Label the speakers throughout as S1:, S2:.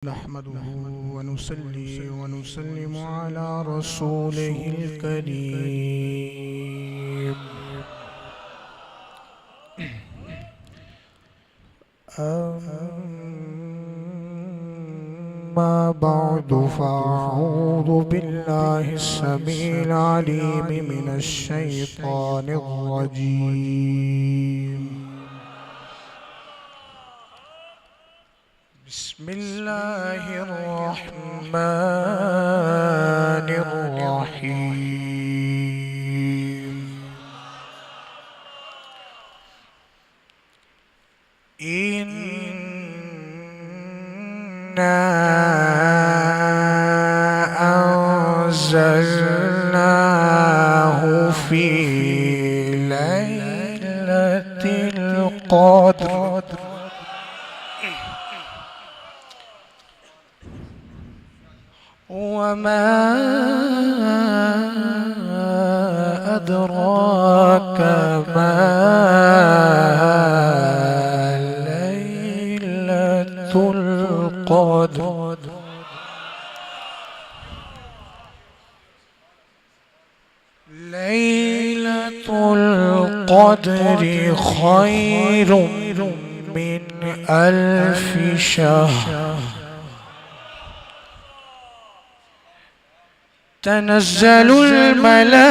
S1: नहमदुहु व नुसल्ली व नुसल्लिमु अला रसूलिहिल करीम। अम्मा बअदु फ़अऊज़ु बिल्लाहिस समीइल अलीम मिनश शैतानिर रजीम। बिस्मिल्लाहिर्रहमानिर्रहीम। इन्ना अंज़लनाहु फ़ी लैलतिल क़द्र वमा अदराक मा लैलतुल क़द्र। लैलतुल क़द्रि खैरुम मिन अल्फ़ि शहर। तनज़्ज़लुल मलाइकतु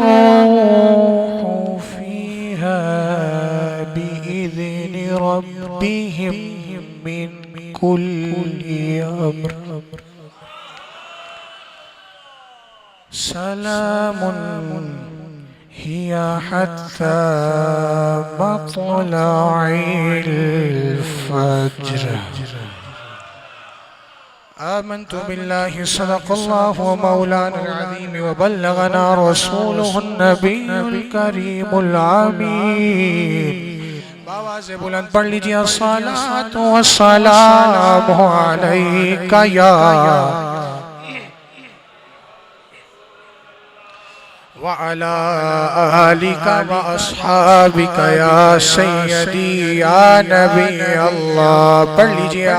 S1: वर्रूहु फ़ीहा बिइज़्नि रब्बिहिम मिन कुल्लि अम्र। सलामुन हिया हत्ता मत्लइल फ़ज्र। आमन्तु बिल्लाहि सदक़ल्लाहु मौलाना अज़ीम व बल्लगना रसूलुहुन नबियुल करीमुल आमीन। आवाज़ बुलंद पढ़ लीजिए। अस्सलातु वस्सलामु अलैका या व अला आलिका व अस्हाबिका या सय्यदी या नबी अल्लाह। पढ़ लीजिए।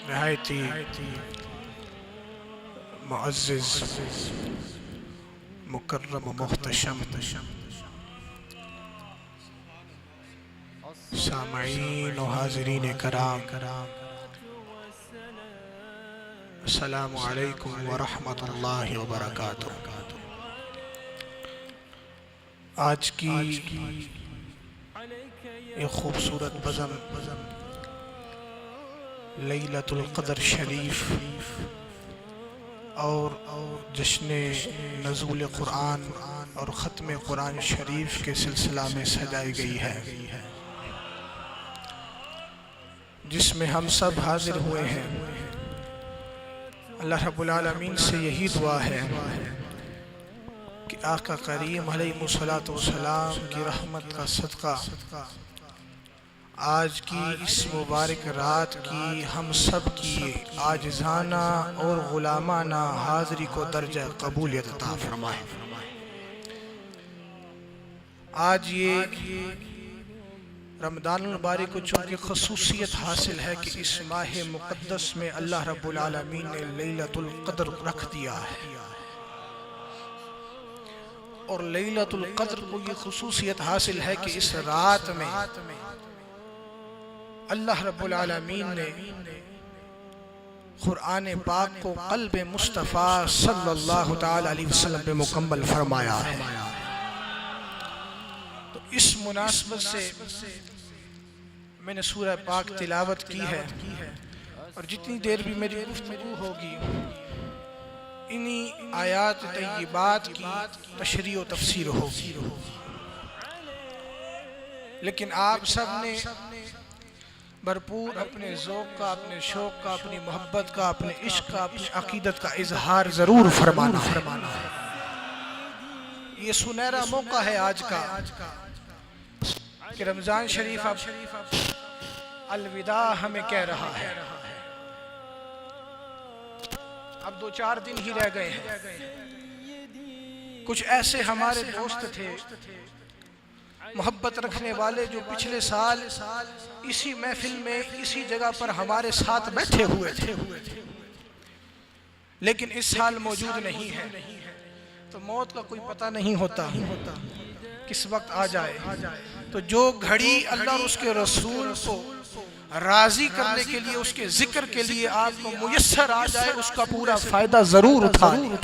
S1: नहायती मुअज़्ज़िज़ मुकर्रम मुहतशम सामईन व हाज़िरीन कराम, अस्सलामु अलैकुम व रहमतुल्लाहि व बरकातुहू। आज की ये खूबसूरत बज़म लैलतुल क़द्र शरीफ और जश्न नज़ूल क़ुरान और ख़त्म क़ुरान शरीफ के सिलसिला में सजाई गई है, जिसमें हम सब हाजिर हुए हैं। अल्लाह रब्बुल आलमीन से यही दुआ है कि आका करीम अलैहिस्सलातु वस्सलाम की रहमत का सदका आज की इस मुबारक रात की हम सब की आजिज़ाना और ग़ुलामाना हाज़री को दर्जा कबूलियत अता फरमाए। आज ये रमज़ानुल मुबारक को चूँकि ख़ुसूसियत हासिल है कि इस माह मुक़द्दस में अल्लाह रब्बुल आलमीन ने लैलतुल क़द्र रख दिया है, और लैलतुल क़द्र को ये ख़ुसूसियत हासिल है कि इस रात में अल्लाह रब्बुल आलमीन ने क़ुरान पाक को क़ल्ब मुस्तफ़ा सल्लल्लाहु ताला अलैहि वसल्लम पे मुकम्मल फरमाया है। तो इस मुनासबत से मैंने सूरह पाक तिलावत की है, और जितनी देर भी मेरी गुफ्तगू होगी इन्हीं आयात तय्यबात की तशरीह व तफसीर होगी। लेकिन आप सब ने भरपूर अपने ज़ौक़ का, अपने शौक़ का, अपनी मोहब्बत का, अपने इश्क़ का, अपनी अक़ीदत का इजहार ज़रूर फरमाना है। ये सुनहरा मौका है आज का कि रमज़ान शरीफ अब अलविदा हमें कह रहा है। अब 2-4 दिन ही रह गए हैं। कुछ ऐसे हमारे दोस्त थे, मोहब्बत रखने वाले, जो पिछले साल इसी महफिल में इसी जगह पर हमारे साथ बैठे हुए थे, लेकिन इस साल मौजूद नहीं है। तो मौत का कोई पता नहीं होता किस वक्त आ जाए। तो जो घड़ी अल्लाह और उसके रसूल को राजी करने के लिए, उसके जिक्र के लिए आपको मुयस्सर आ जाए, उसका पूरा फायदा जरूर उठाएं।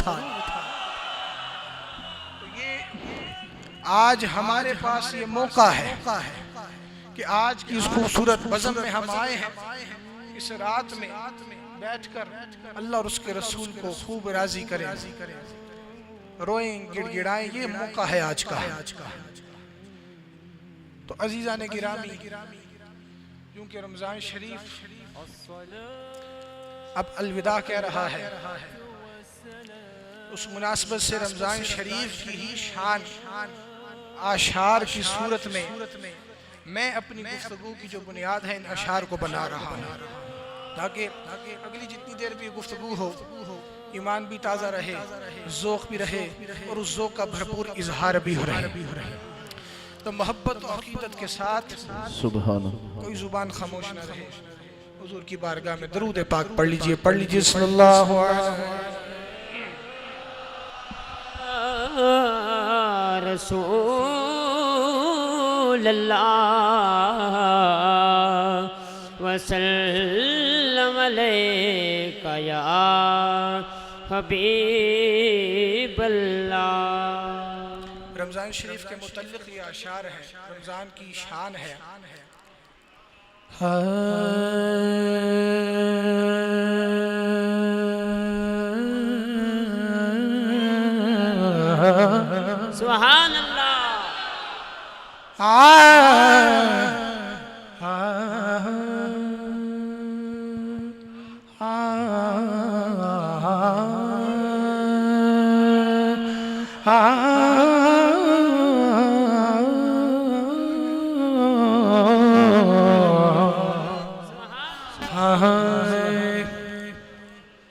S1: तो ये आज हमारे पास ये मौका है कि आज की इस खूबसूरत बज़म में हम आए हैं। इस रात में बैठकर अल्लाह और उसके रसूल को खूब राजी करें, रोएं, गिड़गिड़ाएं। ये मौका है आज का। तो अजीज़ान गिरामी, क्योंकि रमज़ान शरीफ अब अलविदा कह रहा है, उस मुनासबत से रमज़ान शरीफ की ही शान आशार की सूरत में मैं अपनी गुफ्तगू की जो बुनियाद है इन अशार को बना रहा हूँ, ताकि अगली जितनी देर भी गुफ्तगू हो ईमान भी ताज़ा रहे, ज़ौक़ भी रहे और उस ज़ौक़ का भरपूर इजहार भी हो रहे। तो मोहब्बत और अक़ीदत के साथ सुभान कोई ज़ुबान खामोश न रहे। हुज़ूर की बारगाह में दरूद पाक पढ़ लीजिए, सल्लल्लाहु अलैहि
S2: रसूलल्लाह वसल्लम अलैका या हबीबल्लाह।
S1: रमज़ान शरीफ के मुतल्लिक़ ये अशार है, रमज़ान की शान है।
S2: सुभान अल्लाह।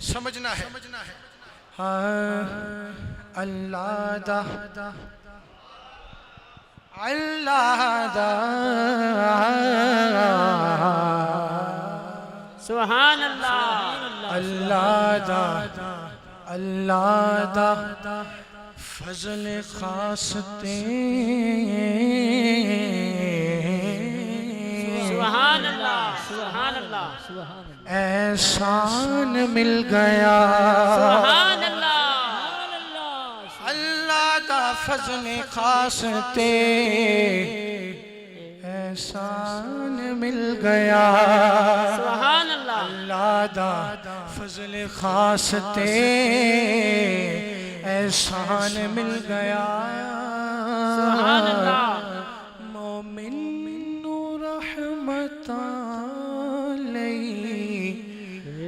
S1: समझना है अल्लाह दा
S2: सुभान अल्लाह।
S1: अल्लाह दा फजल खास ते
S2: सुभान अल्लाह, सुभान अल्लाह,
S1: एहसान मिल गया।
S2: सुभान अल्लाह।
S1: अल्लाह दा फजल खास ते एहसान मिल गया।
S2: सुभान अल्लाह।
S1: अल्लाह दा फजल खास ते एहसान मिल गया।
S2: सुभान अल्लाह।
S1: मोमिन नू रहमतां लई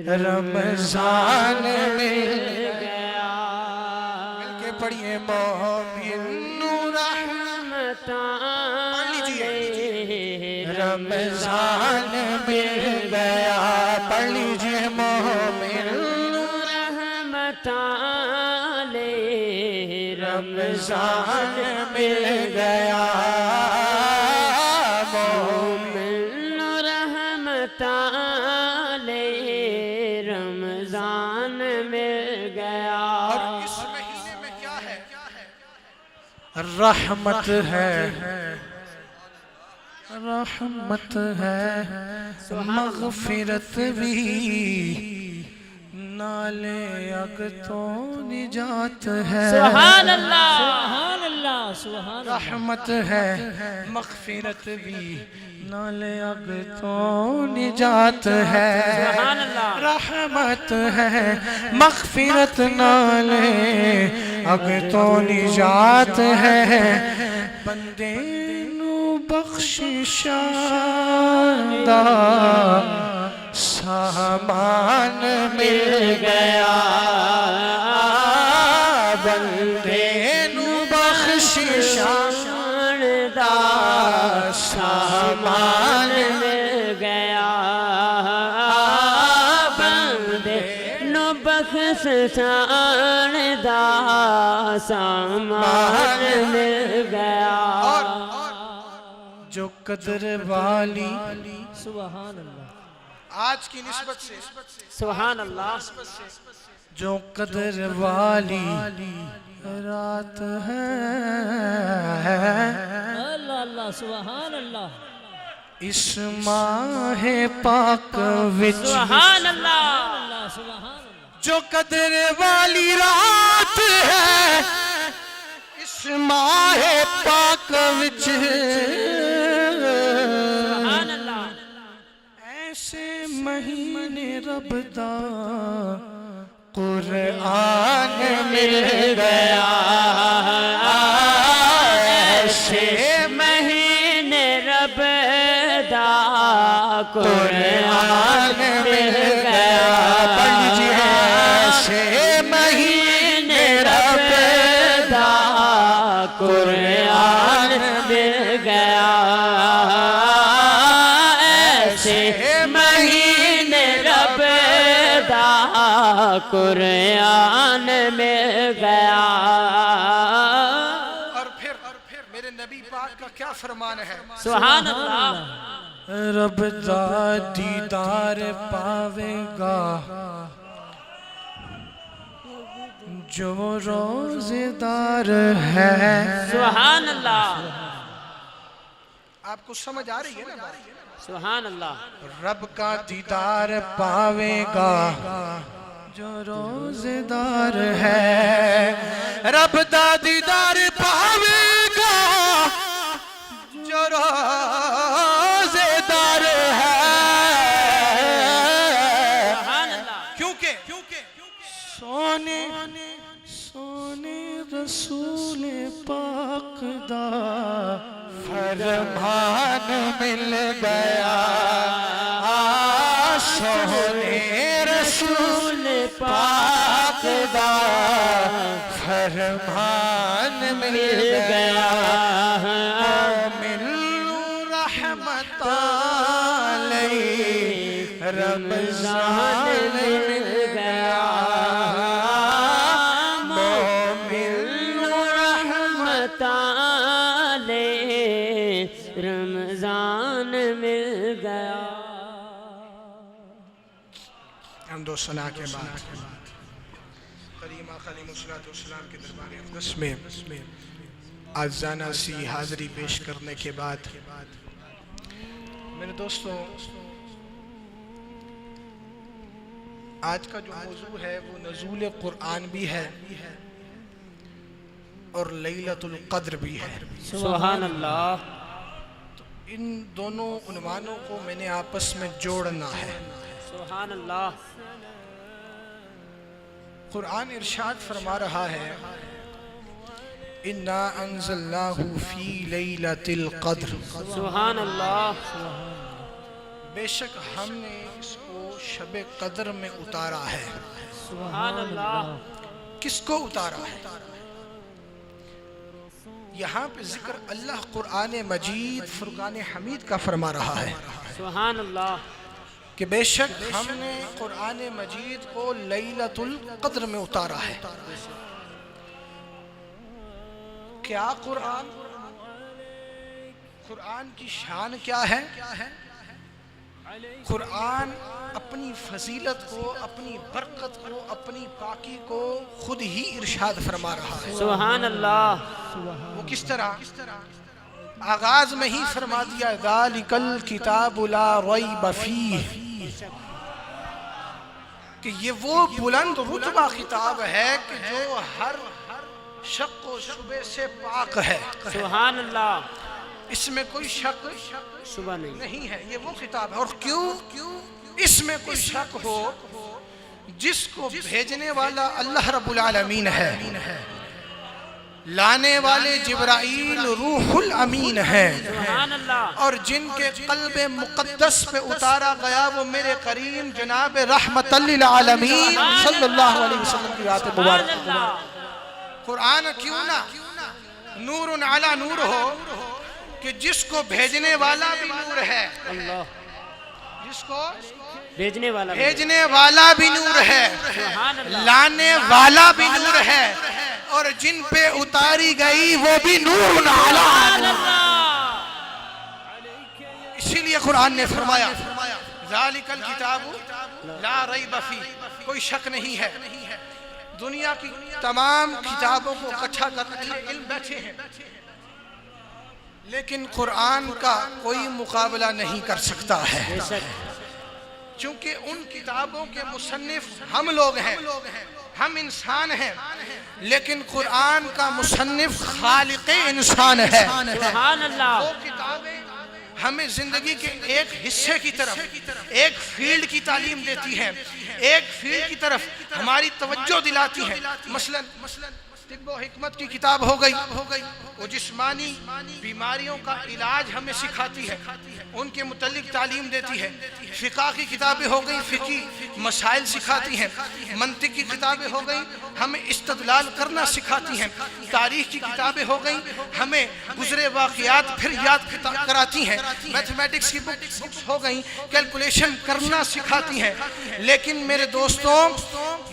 S1: रमज़ान मिल
S2: गया।
S1: मिलके पढ़िए, मोमिन नू
S2: रहमतां
S1: रमज़ान मिल गया। पढ़ लीजिए, मोमिन
S2: रहमतां ले
S1: रमज़ान मिल गया।
S2: मोमिन रहमतां ले रमज़ान मिल गया।
S1: और इस महीने में क्या है? रहमत है, रहमत है, मग़फ़िरत भी, नाले अग तो निजात है।
S2: सुभान अल्लाह, सुभान अल्लाह, सुभान अल्लाह।
S1: रहमत है, मग़फ़िरत भी, नाले अग तो निजात है।
S2: सुभान अल्लाह।
S1: रहमत है, मग़फ़िरत, नाले अग तो निजात है। बंदे नू बख्शिशां दा सामान मिल गया। बंदे नू बख्शिशां दा
S2: बस शान दा सामान मिल गया।
S1: जो कदर वाली
S2: सुभान अल्लाह,
S1: आज की निस्बत से
S2: सुभान अल्लाह,
S1: जो कदर वाली रात है,
S2: अल्लाह अल्लाह, सुभान अल्लाह,
S1: इस माह पाक विच
S2: सुभान अल्लाह, सुभान अल्लाह,
S1: जो कदर वाली रात है, इस माह पाक विच
S2: सुभान अल्लाह,
S1: ऐसे महीने रब दा कुरान मिल गया।
S2: ऐसे महीने रब दा कुरान मिल गया।
S1: पंडित जी हैं, ऐसे
S2: महीने रब दा कुरान मिल गया। ऐसे महीने रब दा कुरान मिल गया।
S1: और फिर मेरे नबी पाक का क्या फरमान है?
S2: सुभान अल्लाह,
S1: रब दा दीदार पावेगा जो रोजेदार है।
S2: सुभान अल्लाह,
S1: आपको समझ आ रही है ना बात?
S2: सुभान अल्लाह,
S1: रब का दीदार पावेगा जो रोजेदार है। रब का दीदार पावेगा जो रोजेदार है।
S2: सुभान अल्लाह,
S1: क्योंकि सोने रसूल पाक दा फरमान मिल गया। सोने रसूल पाक दा फरमान मिल गया। मिलू रहमत रमज़ान मिल गया।
S2: रमजान मिल गया।
S1: हम्दो सना के बाद करीमा खलीमुस्सलाम के दरबार अक़दस में आज़ाना सी हाज़री पेश करने के बाद मेरे दोस्तों, आज का जो मौजू है वो नज़ूल कुरान भी है और लैलतुल क़द्र भी है।
S2: सुभान अल्लाह,
S1: इन दोनों उन्वानों को मैंने आपस में जोड़ना है।
S2: सुभान अल्लाह,
S1: कुरान इरशाद फरमा रहा है, इन्ना अंज़लनाहु फी लैलतिल क़द्र।
S2: सुभान अल्लाह,
S1: बेशक हमने इसको शब कद्र में उतारा है।
S2: सुभान अल्लाह,
S1: किसको उतारा है? यहाँ पे जिक्र अल्लाह कुरान मजीद फुरकान हमीद का फरमा रहा है
S2: सुभान अल्लाह,
S1: कि बेशक हमने कुरान मजीद को लैलतुल क़द्र में उतारा है। क्या कुरान की शान क्या है? कुरान अपनी फजीलत को, अपनी बरकत को, अपनी पाकी को खुद ही इरशाद फरमा रहा है।
S2: सुभान अल्लाह,
S1: वो किस तरह? आगाज में ही फरमा दिया, ज़ालिकल किताबु ला रैब फीह, कि ये वो बुलंद रुतबा किताब है कि जो हर शक व शुबे से पाक है।
S2: सुभान अल्लाह,
S1: इसमें कोई शक
S2: सुबह
S1: नहीं है। ये वो किताब है। और क्यों इसमें कोई शक हो? जिसको भेजने वाला अल्लाह रब्बुल आलमीन है, लाने वाले जिब्राइल रूहुल अमीन है,
S2: सुभान अल्लाह,
S1: और जिनके क़ल्बे मुक़द्दस पे उतारा गया वो मेरे करीम जनाब रहमतल लिल आलमीन सल्लल्लाहु अलैहि वसल्लम की रात मुबारक। कुरान क्यों ना नूरुन अला नूर हो, कि जिसको भेजने वाला भी नूर है,
S2: अल्लाह,
S1: जिसको
S2: भेजने वाला
S1: भेजने वाला भी नूर है,
S2: सुभान अल्लाह।
S1: लाने वाला भी नूर है, और जिन पे उतारी गई वो भी नूर नाला।
S2: सुभान अल्लाह।
S1: इसीलिए कुरान ने फरमाया ज़ालिकल किताबु ला रैब फी, कोई शक नहीं है। दुनिया की तमाम किताबों को इकट्ठा करने इल्म बैठे हैं, लेकिन कुरान का कोई मुकाबला नहीं कर सकता है, क्योंकि उन किताबों के मुसन्निफ हम लोग हैं, हम इंसान हैं, लेकिन कुरान का मुसन्निफ खालिक़े इंसान है।
S2: सुभान अल्लाह।
S1: वो किताबें हमें जिंदगी के एक हिस्से की तरफ, एक फील्ड की तालीम देती हैं, एक फील्ड की तरफ हमारी तवज्जो दिलाती हैं। मसलन तिब्बो हिकमत की किताब हो गई, वो जिस्मानी बीमारियों का इलाज हमें सिखाती है, उनके मुतल्लिक तालीम देती है। फ़िक़ह की किताबें हो गई, फ़िक़ही मसाइल सिखाती हैं। मंतिक की किताबें हो गई, हमें इस्तदलाल करना सिखाती हैं। तारीख़ की किताबें हो गई, हमें गुज़रे वाक़ियात फिर याद कराती हैं। मैथमेटिक्स की बुक्स हो गई, कैलकुलेशन करना सिखाती हैं। लेकिन मेरे दोस्तों,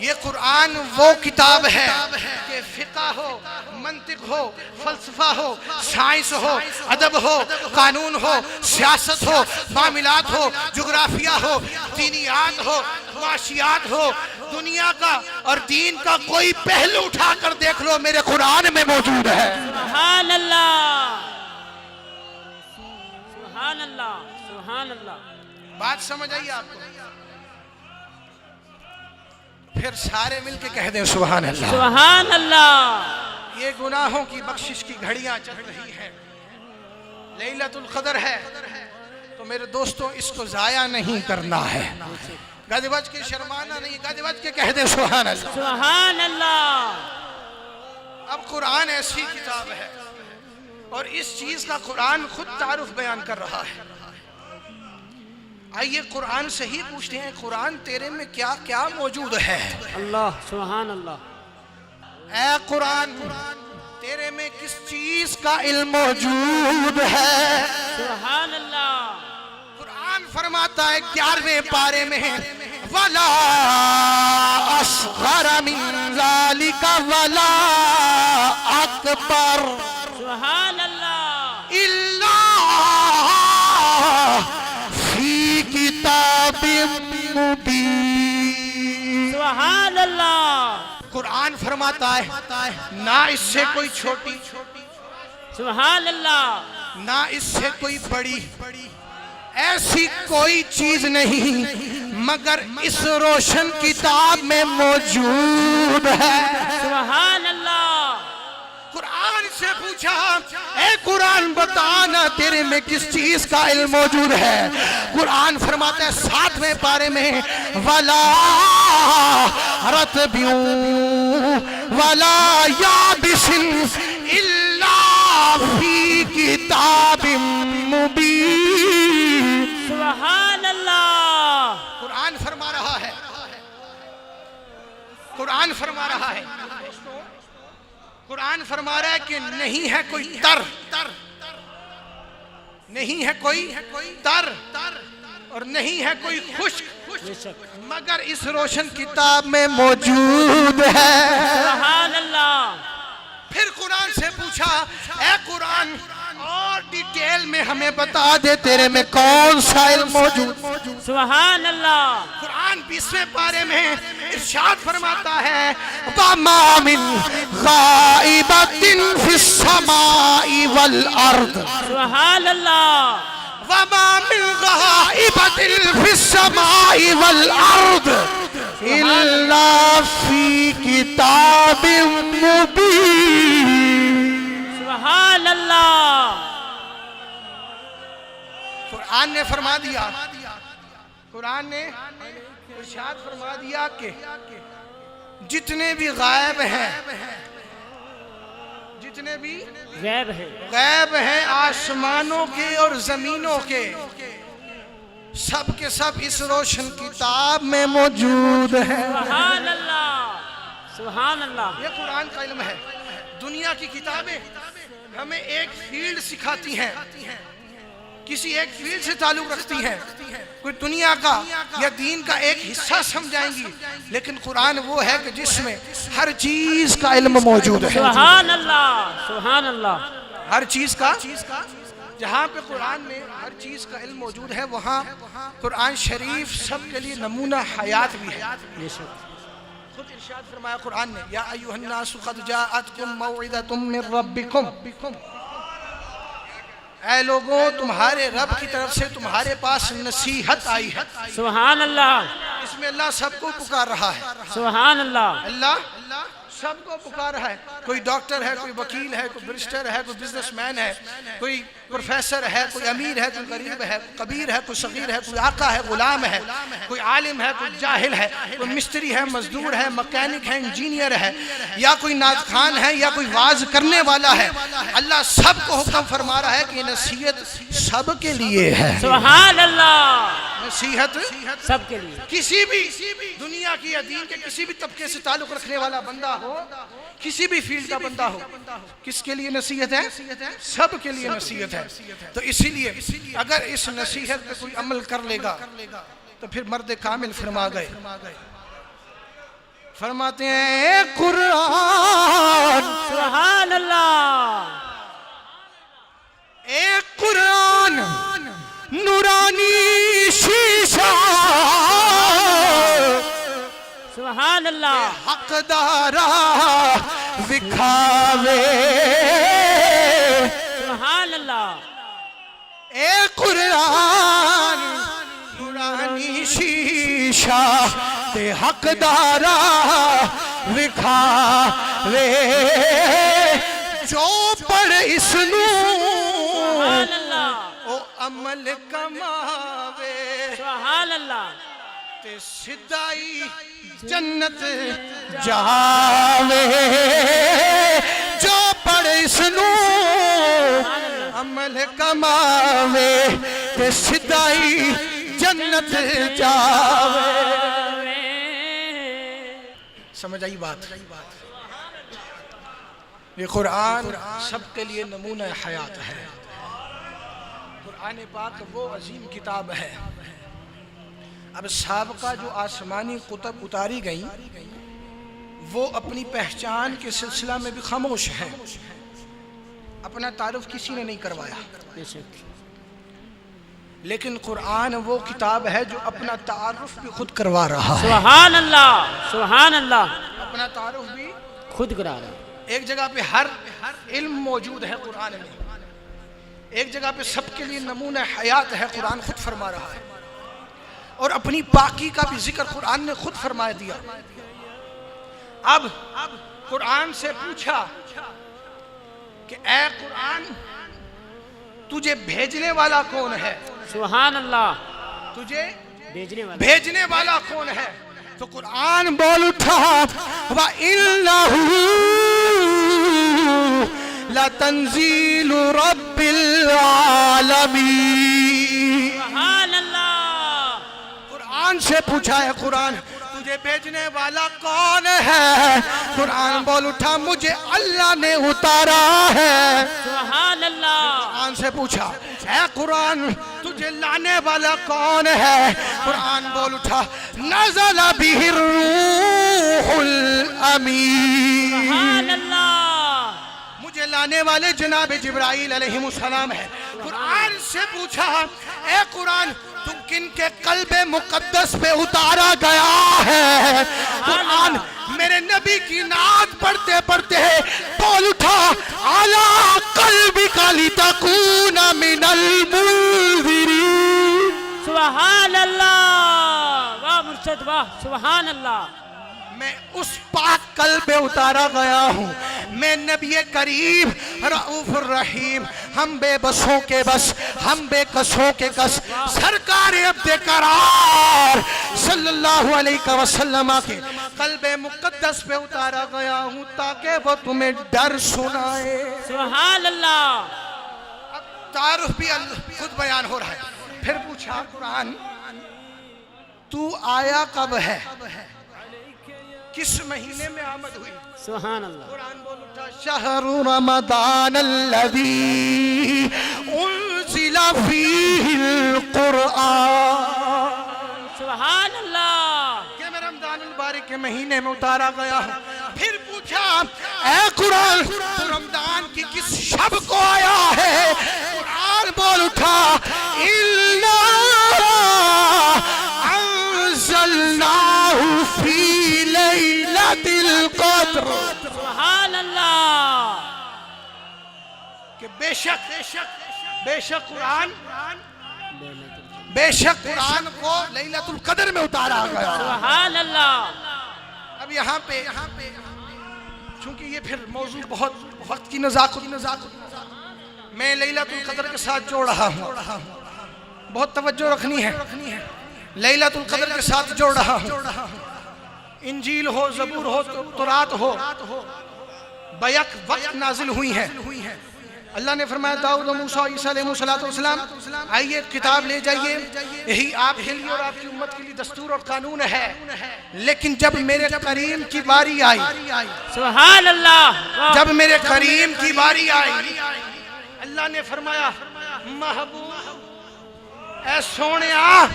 S1: ये कुरान वो किताब है कि फ़िक़ह हो, मंतिक हो, फ़लसफ़ा हो, साइंस हो, अदब हो, कानून हो, सियासत हो, मामलात हो, जुग्राफिया हो, दीनियात हो, माशियात हो, दुनिया का और दीन का कोई पहलू उठा कर देख लो, मेरे कुरान में मौजूद है।
S2: सुभान अल्लाह, सुभान अल्लाह, सुभान अल्लाह।
S1: बात समझ आई आपको? फिर सारे मिलके कह दें सुभान अल्लाह।
S2: सुभान अल्लाह।
S1: ये गुनाहों की बख्शिश की घड़ियां चल रही हैं, लैलतुल क़द्र है, तो मेरे दोस्तों इसको जाया नहीं करना है। गज बज के शर्माना नहीं, गज बज के कह दे सुभान अल्लाह।
S2: सुभान अल्लाह।
S1: अब कुरान ऐसी किताब है, और इस चीज का कुरान खुद तारुफ बयान कर रहा है। आइए कुरान से ही पूछते हैं, कुरान तेरे में क्या क्या मौजूद है?
S2: अल्लाह, सुभान अल्लाह।
S1: ऐ कुरान, तेरे में किस चीज का इल्म मौजूद है?
S2: सुभान अल्लाह।
S1: कुरान फरमाता है 11वें पारे में, वला असग़र मिन ज़ालिका वला अकबर
S2: सुभान अल्लाह।
S1: इल्ला फी किताबिम मुबीन।
S2: सुभान अल्लाह।
S1: कुरान फरमाता है ना इससे कोई छोटी,
S2: सुभान अल्लाह,
S1: ना इससे कोई बड़ी, ऐसी कोई चीज नहीं मगर इस रोशन किताब में मौजूद है।
S2: सुभान अल्लाह।
S1: कुरान से पूछा, ए कुरान बताना तेरे में किस चीज का इल्म मौजूद है? कुरान फरमाता है 7वें पारे में, वला रतबियू वला याबिसिन इल्ला फी किताबिम मुबीन।
S2: सुभान अल्लाह।
S1: कुरान फरमा रहा है, कुरान फरमा रहा है, कुरान फरमा रहा है कि नहीं है कोई तर, नहीं है कोई तर, और नहीं है कोई खुश्क, मगर इस रोशन किताब में मौजूद है।
S2: सुभान अल्लाह।
S1: फिर कुरान से पूछा, ए कुरान और डिटेल में हमें बता दे तेरे में कौन सा इल्म मौजूद।
S2: सुभान अल्लाह।
S1: कुरान 20वें पारे में इरशाद फरमाता है, वमा मिन गाइबतिन फिस समाई वल अर्द।
S2: सुभान अल्लाह।
S1: वमा मिन गाइबतिन फिस समाई वल अर्द इल्ला फी किताबिम मुबीन।
S2: सुभान अल्लाह।
S1: कुरान ने फरमा दिया, कुरान ने इरशाद फरमा दिया कि जितने भी गायब हैं, जितने भी
S2: गैब है,
S1: गैब हैं आसमानों के और जमीनों के, सब के सब इस रोशन किताब में मौजूद है।
S2: सुभान अल्लाह, सुभान अल्लाह।
S1: ये कुरान का इल्म है। दुनिया की किताबें हमें एक फील्ड सिखाती हैं, किसी एक फील्ड से ताल्लुक रखती हैं। कोई कोई दुनिया का या दीन का एक हिस्सा समझाएंगी, लेकिन कुरान वो है कि जिसमें हर चीज का इल्म मौजूद है।
S2: सुभान अल्लाह, सुभान अल्लाह।
S1: हर चीज का, जहाँ पे कुरान में हर चीज का इल्म मौजूद है, वहाँ कुरान शरीफ सबके लिए नमूना हयात भी है। खुद इरशाद फरमाया कुरान ने, या अय्युहन्नासु क़द जाअतकुम मौइज़तुम मिन रब्बिकुम, ऐ लोगों तुम्हारे रब की तरफ से तुम्हारे पास नसीहत आई है।
S2: सुभान अल्लाह,
S1: इसमें अल्लाह सबको पुकार रहा है।
S2: सुभान अल्लाह,
S1: अल्लाह सबको पुकार रहा है। कोई डॉक्टर है, कोई वकील है, कोई बैरिस्टर है, कोई बिजनेसमैन है, कोई प्रोफेसर है, कोई अमीर है, कोई गरीब है, कबीर है, कोई सगीर है, कोई आका है, गुलाम है, कोई आलिम है, कोई जाहिल है, कोई मिस्त्री है, मजदूर है, मैकेनिक है, इंजीनियर है, या कोई नात खान है, या कोई वाज करने वाला है। अल्लाह सबको हुक्म फरमा रहा है कि नसीहत सबके लिए है।
S2: सुभान अल्लाह,
S1: नसीहत
S2: सबके लिए।
S1: किसी भी दुनिया की या दीन के किसी भी तबके से ताल्लुक रखने वाला बंदा हो, किसी भी फील्ड का बंदा हो, किसके लिए नसीहत है? सबके लिए नसीहत है। तो इसीलिए अगर इस नसीहत पे कोई अमल कर लेगा तो फिर मर्द कामिल फरमा गए। फरमाते हैं कुरान,
S2: सुभान अल्लाह,
S1: एक कुरान नूरानी शीशा,
S2: सुभान अल्लाह,
S1: हकदारा दिखावे।
S2: सुभान अल्लाह,
S1: ए कुरान नूरानी शीशा ते हकदारा विखावे, जो पढ़ इसनू
S2: सुभान अल्लाह,
S1: ओ अमल कमावे,
S2: सुभान अल्लाह,
S1: ते सिदाई जन्नत जावे। जो पढ़ इसनू अमल कमावे ते सिदाई जन्नत जावे। समझ आई बात? ये कुरान सबके लिए नमूना हयात है। कुरान पाक वो अजीम किताब है। अब साबका जो आसमानी कुतब उतारी गई वो अपनी पहचान के सिलसिला में भी खामोश है। अपना तारुफ किसी ने नहीं करवाया, लेकिन कुरान वो किताब है जो अपना तारुफ भी खुद करवा रहा है।
S2: सुभान अल्लाह, सुभान अल्लाह,
S1: अपना तारुफ भी
S2: खुद करा रहा है।
S1: एक जगह पे हर इल्म मौजूद है कुरान में, एक जगह पे सबके लिए नमूना हयात है, कुरान खुद फरमा रहा है। और अपनी पाकी का भी जिक्र कुरान ने खुद फरमा दिया। अब कुरान से पूछा कि ऐ कुरान तुझे भेजने वाला कौन है?
S2: सुभान अल्लाह,
S1: तुझे
S2: भेजने
S1: वाला कौन है? तो कुरान बोल उठा, व इन्नहु लतंजीलु रब्बिल आलमीन।
S2: सुभान अल्लाह,
S1: कुरान से पूछा है कुरान तुझे भेजने वाला कौन है? कुरान बोल उठा मुझे अल्लाह ने उतारा है।
S2: सुभान अल्लाह,
S1: कुरान से पूछा है कुरान तुझे लाने वाला कौन है? कुरान बोल उठा नज़ल बिहिर रूहुल अमीन।
S2: सुभान अल्लाह,
S1: मुझे लाने वाले जनाब जिब्राइल अलैहिमुस्सलाम है। कुरान से पूछा ए कुरान तुम किन के कल्बे मुकद्दस पे उतारा गया है? कुरान मेरे नबी की नात पढ़ते पढ़ते बोल उठा आला कल्बी काली तकूना मिनल मुनज़िरीन।
S2: सुभान अल्लाह, वाह मुर्शद वाह, सुभान अल्लाह।
S1: मैं उस पाक कल्ब पे उतारा गया हूँ। मैं नबी करीम रऊफुर रहीम, हम बेबसों के बस, हम बेकसों के कस, सरकार अब्दे करार सल्लल्लाहु अलैहि वसल्लम के कल्ब मुकद्दस पे उतारा गया हूँ ताकि वो तुम्हें डर सुनाए।
S2: सुभान अल्लाह,
S1: अब तारुफ भी खुद बयान हो रहा है। फिर पूछा कुरान तू आया कब है? किस महीने में आमद हुई?
S2: सुभान अल्लाह,
S1: कुरान बोल उठा शहरु रमदान अल्लज़ी उनज़िला फ़ीहिल कुरान।
S2: सुभान अल्लाह
S1: कि मैं रमजान मुबारक के महीने में उतारा गया। फिर पूछा, ऐ कुरान, तो रमजान की किस शब को आया है? कुरान बोल उठा, इल्ला अंज़लनाहु फी लैलतिल क़द्र।
S2: सुभान अल्लाह
S1: कि बेशक कुरान को लैलतुल क़द्र में उतारा गया।
S2: सुभान अल्लाह।
S1: अब यहाँ पे चूंकि ये फिर मौजू बहुत वक्त की नज़ाकत मैं लैलतुल क़द्र के साथ जोड़ रहा हूँ, बहुत तवज्जो रखनी है। लैलतुल क़द्र के साथ जोड़ रहा हूँ। इंजील हो, ज़बूर हो, तौरात हो, बैक वक्त नाजिल हुई है। अल्लाह ने फरमाया दाऊद और मूसा ईसा अलैहिस्सलाम, आइए किताब ले जाइए, यही आपके लिए और आपकी उम्मत के लिए दस्तूर और कानून है। लेकिन जब मेरे करीम की बारी आई,
S2: सुभान अल्लाह,
S1: जब मेरे करीम की बारी आई, अल्लाह ने फरमाया महबूब ऐ सोनिया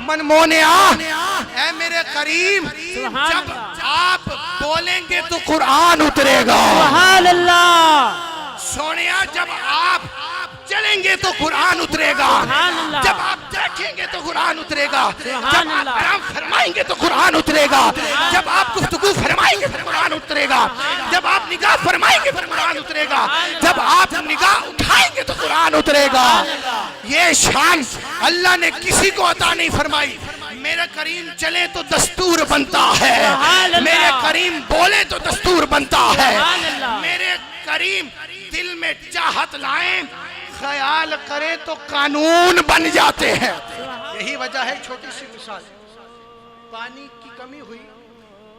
S1: मनमोनिया, ऐ मेरे करीम, जब आप बोलेंगे तो कुरान उतरेगा।
S2: सुभान अल्लाह।
S1: सोनिया जब आप चलेंगे तो कुरान उतरेगा, जब आप देखेंगे तो कुरान उतरेगा, जब आप काम फरमाएंगे तो कुरान उतरेगा, जब आप गुफ्तगू फरमाएंगे तो कुरान उतरेगा, जब आप निगाह फरमाएंगे तो कुरान उतरेगा, जब आप निगाह उठाएंगे तो कुरान उतरेगा। ये शान अल्लाह ने किसी को अता नहीं फरमाई। मेरे करीम चले तो दस्तूर बनता है, मेरे करीम बोले तो दस्तूर बनता है, मेरे करीम दिल में चाहत लाएं, ख्याल करे तो कानून बन जाते हैं। यही वजह है, छोटी सी मिसाल, पानी की कमी हुई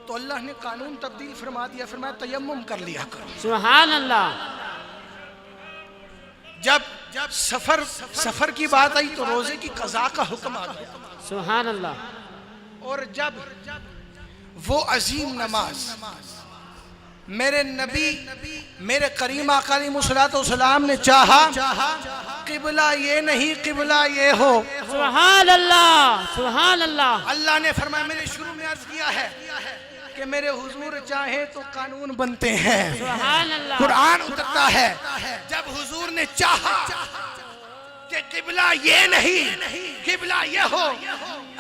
S1: तो अल्लाह ने कानून तब्दील फरमा दिया, फरमाया तयम्मुम कर लिया करो।
S2: सुभान अल्लाह।
S1: जब सफर की बात आई तो रोजे की कज़ा का हुक्म आ गया।
S2: सुभान अल्लाह।
S1: और जब वो अजीम नमाज मेरे नबी मेरे करीम आका अलैहिस्सलाम ने चाहा, किबला ये नहीं किबला ये हो।
S2: सुभान अल्लाह, सुभान अल्लाह।
S1: अल्लाह ने फरमाया, मैंने शुरू में अर्ज किया है कि मेरे हुजूर चाहे तो कानून बनते हैं,
S2: सुभान अल्लाह,
S1: कुरान उतरता है। जब हुजूर ने चाहा कि किबला ये नहीं किबला ये हो,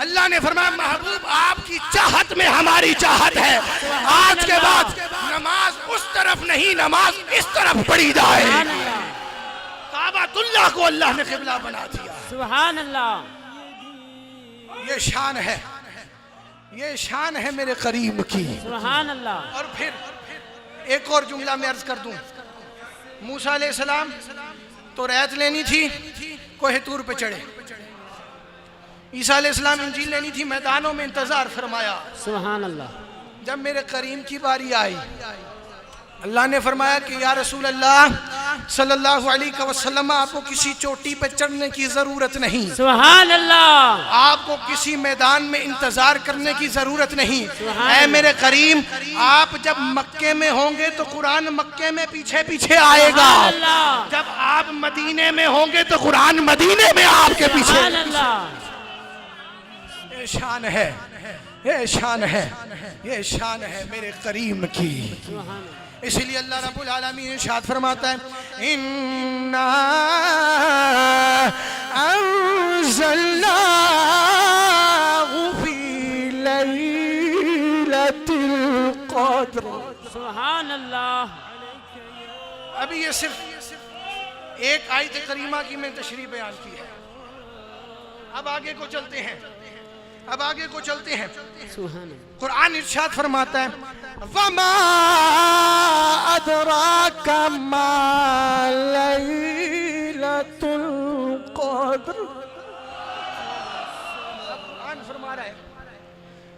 S1: अल्लाह ने फरमाया महबूब आपकी चाहत में हमारी चाहत है, आज के बाद नमाज उस तरफ नहीं नमाज इस तरफ पढ़ी जाए। काबतुल्लाह को अल्लाह ने किबला बना दिया।
S2: सुभान अल्लाह।
S1: ये शान है, ये शान है मेरे करीम की।
S2: सुभान अल्लाह।
S1: और फिर एक और जुमला में अर्ज कर दूं, मूसा अलैहिस्सलाम तो रैत लेनी थी, कोहे तूर पे चढ़े। ईसा अलैहिस्सलाम इंजील लेनी थी, मैदानों में इंतजार फरमाया।
S2: सुभान अल्लाह।
S1: जब मेरे करीम की बारी आई, अल्लाह ने फरमाया कि या रसूल अल्लाह सल्लल्लाहु अलैहि वसल्लम, आपको किसी चोटी पे चढ़ने की जरूरत नहीं,
S2: सुभान अल्लाह,
S1: आपको किसी मैदान में इंतजार करने की जरूरत नहीं। ऐ मेरे करीम, आप जब मक्के में होंगे तो कुरान मक्के में पीछे पीछे आएगा, जब आप मदीने में होंगे तो कुरान मदीने में आपके पीछे। ये शान है, ये शान है, ये शान है मेरे करीम की। इसलिए अल्लाह रब्बुल आलमीन इरशाद फरमाता है, इन्ना अंज़लनाहु फी लैलतिल क़द्र।
S2: सुभान अल्लाह।
S1: अभी ये सिर्फ एक आयत करीमा की मैं तशरीह बयान की है। अब आगे को चलते हैं, अब आगे को चलते हैं। कुरान इरशाद फरमाता है, वमा अदराका मा लैलतुल क़द्र। कुरान फरमा रहा है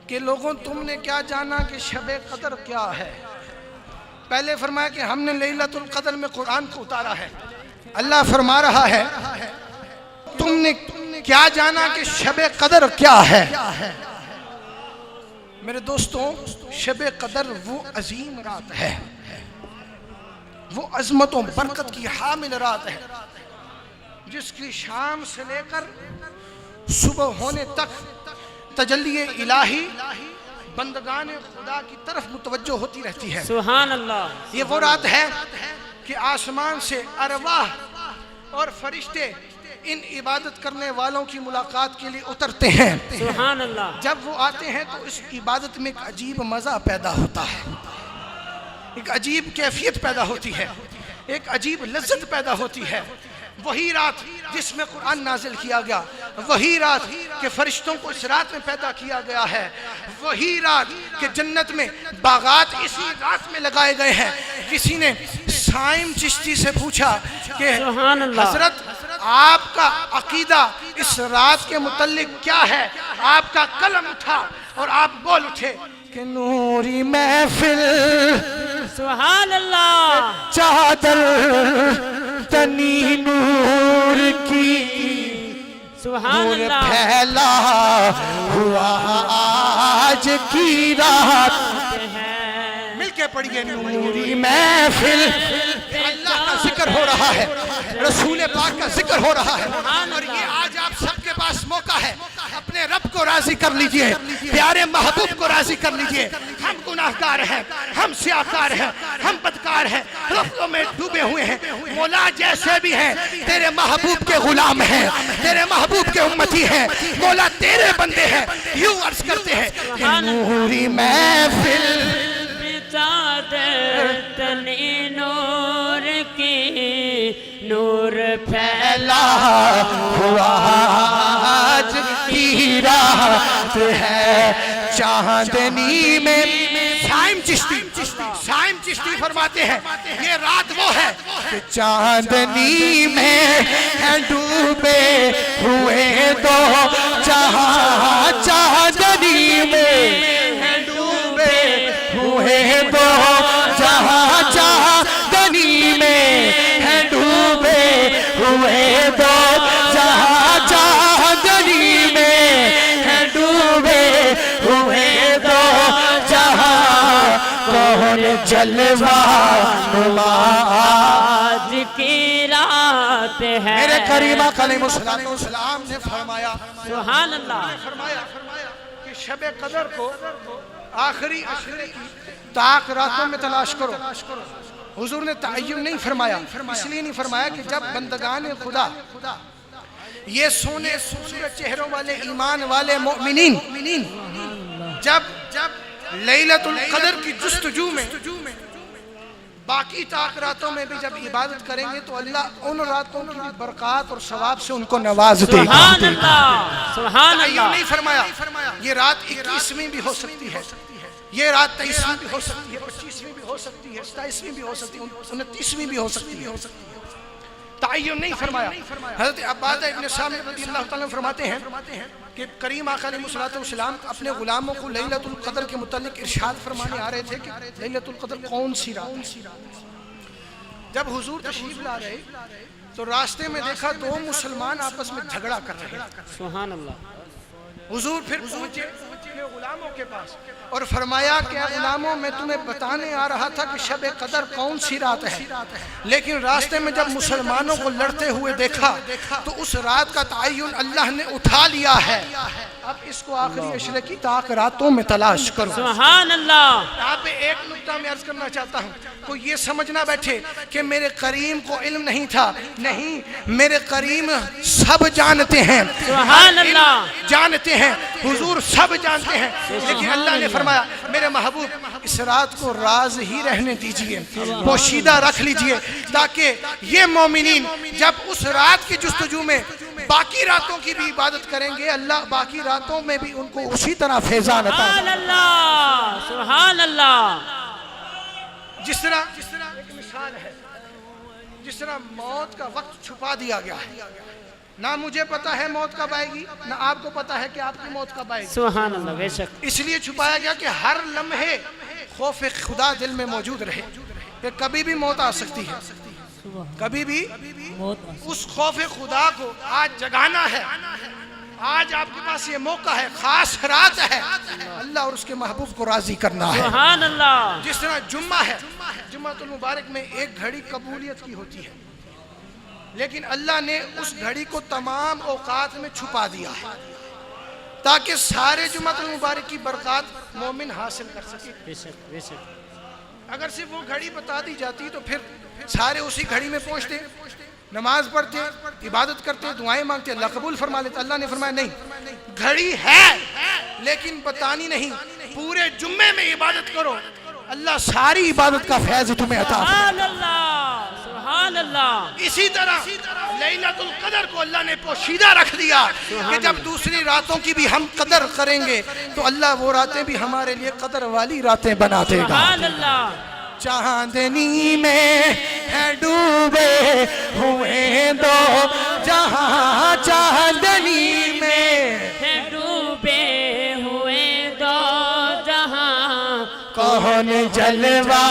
S1: कि लोगों तुमने क्या जाना कि शबे कदर क्या है। पहले फरमाया कि हमने लैलतुल क़द्र में कुरान को उतारा है। अल्लाह फरमा रहा है, तुमने क्या जाना कि शबे कदर क्या है। मेरे दोस्तों, शबे कदर वो अजीम रात है, वो अजमतों बरकत की हामिल रात है, जिसकी शाम से लेकर सुबह होने तक तजल्ली इलाही बंदगान खुदा की तरफ मुतवज्जो होती रहती है।
S2: सुभान अल्लाह।
S1: ये वो रात है कि आसमान से अरवाह और फरिश्ते इन इबादत करने वालों की मुलाकात के लिए उतरते हैं।
S2: सुभान अल्लाह।
S1: जब वो आते हैं तो इस इबादत में एक अजीब मज़ा पैदा होता है, एक अजीब कैफियत पैदा होती है, एक अजीब लज्जत पैदा होती है। वही रात जिसमें कुरान नाजिल किया गया, वही रात के फरिश्तों को इस रात में पैदा किया गया है, वही रात के जन्नत में बागात इसी रात में लगाए गए हैं। किसी ने साइम चिश्ती से पूछा कि हजरत आपका अकीदा इस रात के मुतल्लिक क्या है? आपका कलम उठा और आप बोल उठे कि नूरी महफिल
S2: सुभान अल्लाह,
S1: चादर तनी नूर की,
S2: सुभान
S1: नूर
S2: अल्लाह,
S1: फैला हुआ आज की रात
S2: है।
S1: मिलके पढ़िए नूरी महफिल। अल्लाह का जिक्र हो रहा है, रसूल पाक का जिक्र हो रहा है, और ये आज आप सबके पास मौका है, अपने रब को राजी कर लीजिए, प्यारे महबूब को राजी कर लीजिए। हम गुनाहगार हैं, हम सियाकार हैं, हम बदकार हैं, गफलों में डूबे हुए हैं। मौला जैसे भी हैं तेरे महबूब के गुलाम हैं, तेरे महबूब के उम्मती हैं, मौला तेरे बंदे हैं। यूं अर्ज करते हैं नूरी महफिल
S2: चादर तनी नूर की, नूर
S1: फैला हुआ आज की रात है चांदनी में। साइम चिश्ती फरमाते हैं ये रात वो है कि चांदनी में है डूबे हुए दो जहां, चांदनी में है डूबे हुए दो जहां, चांदनी में है डूबे हुए दो जहां, चांदनी में है डूबे हुए दो जहां। कौन जलवा
S2: आज की रात है।
S1: मेरे करीमा कलीमुस्सलाम ने फरमाया,
S2: सुभान अल्लाह,
S1: फरमाया कि शब कदर को आखिरी अशरे की ताक रातों में तलाश करो। हुजूर ने तअय्युन नहीं फरमाया, इसलिए नहीं फरमाया कि जब बंदगान खुदा ये सोने खूबसूरत चेहरों वाले ईमान वाले मोमिनीन जब लैलतुल कदर की जुस्तजू में बाकी ताक रातों में भी जब इबादत करेंगे तो अल्लाह उन रातों की बरकत और सवाब से उनको नवाज देगा।
S2: सुभान अल्लाह, सुभान अल्लाह।
S1: नहीं फरमाया ये रात 21वीं भी हो सकती है, ये रात 23वीं भी हो सकती है, 25वीं भी हो सकती है, 27वीं भी हो सकती है, 29वीं भी हो सकती है। ताय्युन नहीं फरमाया। हज़रत अब्बादा इब्न सामित रज़ियल्लाहु ताला फरमाते हैं कि करीम आका अलैहिस्सलाम अपने गुलामों को लैलतुल कदर के मुतालिक इरशाद फरमाने आ रहे थे कि लैलतुल कदर कौन सी रात है। जब हुजूर तशरीफ ला रहे तो रास्ते में देखा दो मुसलमान आपस में झगड़ा कर रहे हैं।
S2: सुभान अल्लाह।
S1: हुजूर फिर पहुंचे अपने गुलामों के पास और फरमाया कि गुलामों मैं तुम्हें बताने आ रहा था कि शब कदर कौन सी रात है, लेकिन रास्ते में जब मुसलमानों को लड़ते हुए देखा तो उस रात का तअय्युन अल्लाह ने उठा लिया है। अब इसको आखिरी अशरे की ताक रातों में तलाश करो।
S2: सुभान अल्लाह।
S1: यहाँ पे एक नुक्ता मैं अर्ज करना चाहता हूँ, कोई ये समझ ना बैठे कि मेरे करीम को इल्म नहीं था। नहीं, मेरे करीम सब जानते हैं,
S2: सुभान अल्लाह,
S1: जानते हैं, हुजूर सब जानते हैं, लेकिन अल्लाह ने फरमाया मेरे महबूब इस रात को राज ही रहने दीजिए, पोशीदा रख लीजिए, ताकि ये मोमिनीन जब उस रात की जुस्तजू में बाकी रातों की भी इबादत करेंगे अल्लाह बाकी रातों में भी उनको उसी तरह फैजान अता
S2: अल्लाह, सुभान अल्लाह।
S1: जिस तरह एक मिसाल है, जिस तरह मौत का वक्त छुपा दिया गया है, ना मुझे पता है मौत कब आएगी, ना आपको पता है कि आपकी मौत कब आएगी।
S2: सुभान अल्लाह, बेशक।
S1: इसलिए छुपाया गया कि हर लम्हे खौफ खुदा दिल में मौजूद रहे कि कभी भी मौत आ सकती है, कभी भी उस खौफ खुदा को आज जगाना है। आज आपके पास ये मौका है, खास रात है, अल्लाह और उसके महबूब को राजी करना है।
S2: सुभान अल्लाह।
S1: जिस तरह जुम्मा है, जुम्मतुल मुबारक में एक घड़ी कबूलियत की होती है, लेकिन अल्लाह ने उस घड़ी को तमाम औकात में छुपा दिया है ताकि सारे जुमातुल मुबारक की बरकत मोमिन हासिल कर सके।
S2: बेशक बेशक।
S1: अगर सिर्फ वो घड़ी बता दी जाती तो फिर सारे उसी घड़ी में पहुंचते, नमाज पढ़ते, इबादत करते, दुआएं मांगते, अल्लाह कबूल फरमा लेता। अल्लाह ने फरमाया नहीं, घड़ी है लेकिन बतानी नहीं, पूरे जुम्मे में इबादत करो, अल्लाह सारी इबादत का फैज तुम्हें अता फरमाएगा।
S2: सुभान अल्लाह सुभान अल्लाह।
S1: इसी तरह लैलतुल कदर को अल्लाह ने पोशीदा रख दिया कि जब दूसरी रातों की भी हम कदर करेंगे तो अल्लाह वो रातें भी हमारे लिए कदर वाली रातें बना देगा।
S2: सुभान अल्लाह।
S1: चांदनी में है डूबे हुए दो जहां, चांदनी में
S2: है डूबे हुए दो जहां,
S1: कौन जलवा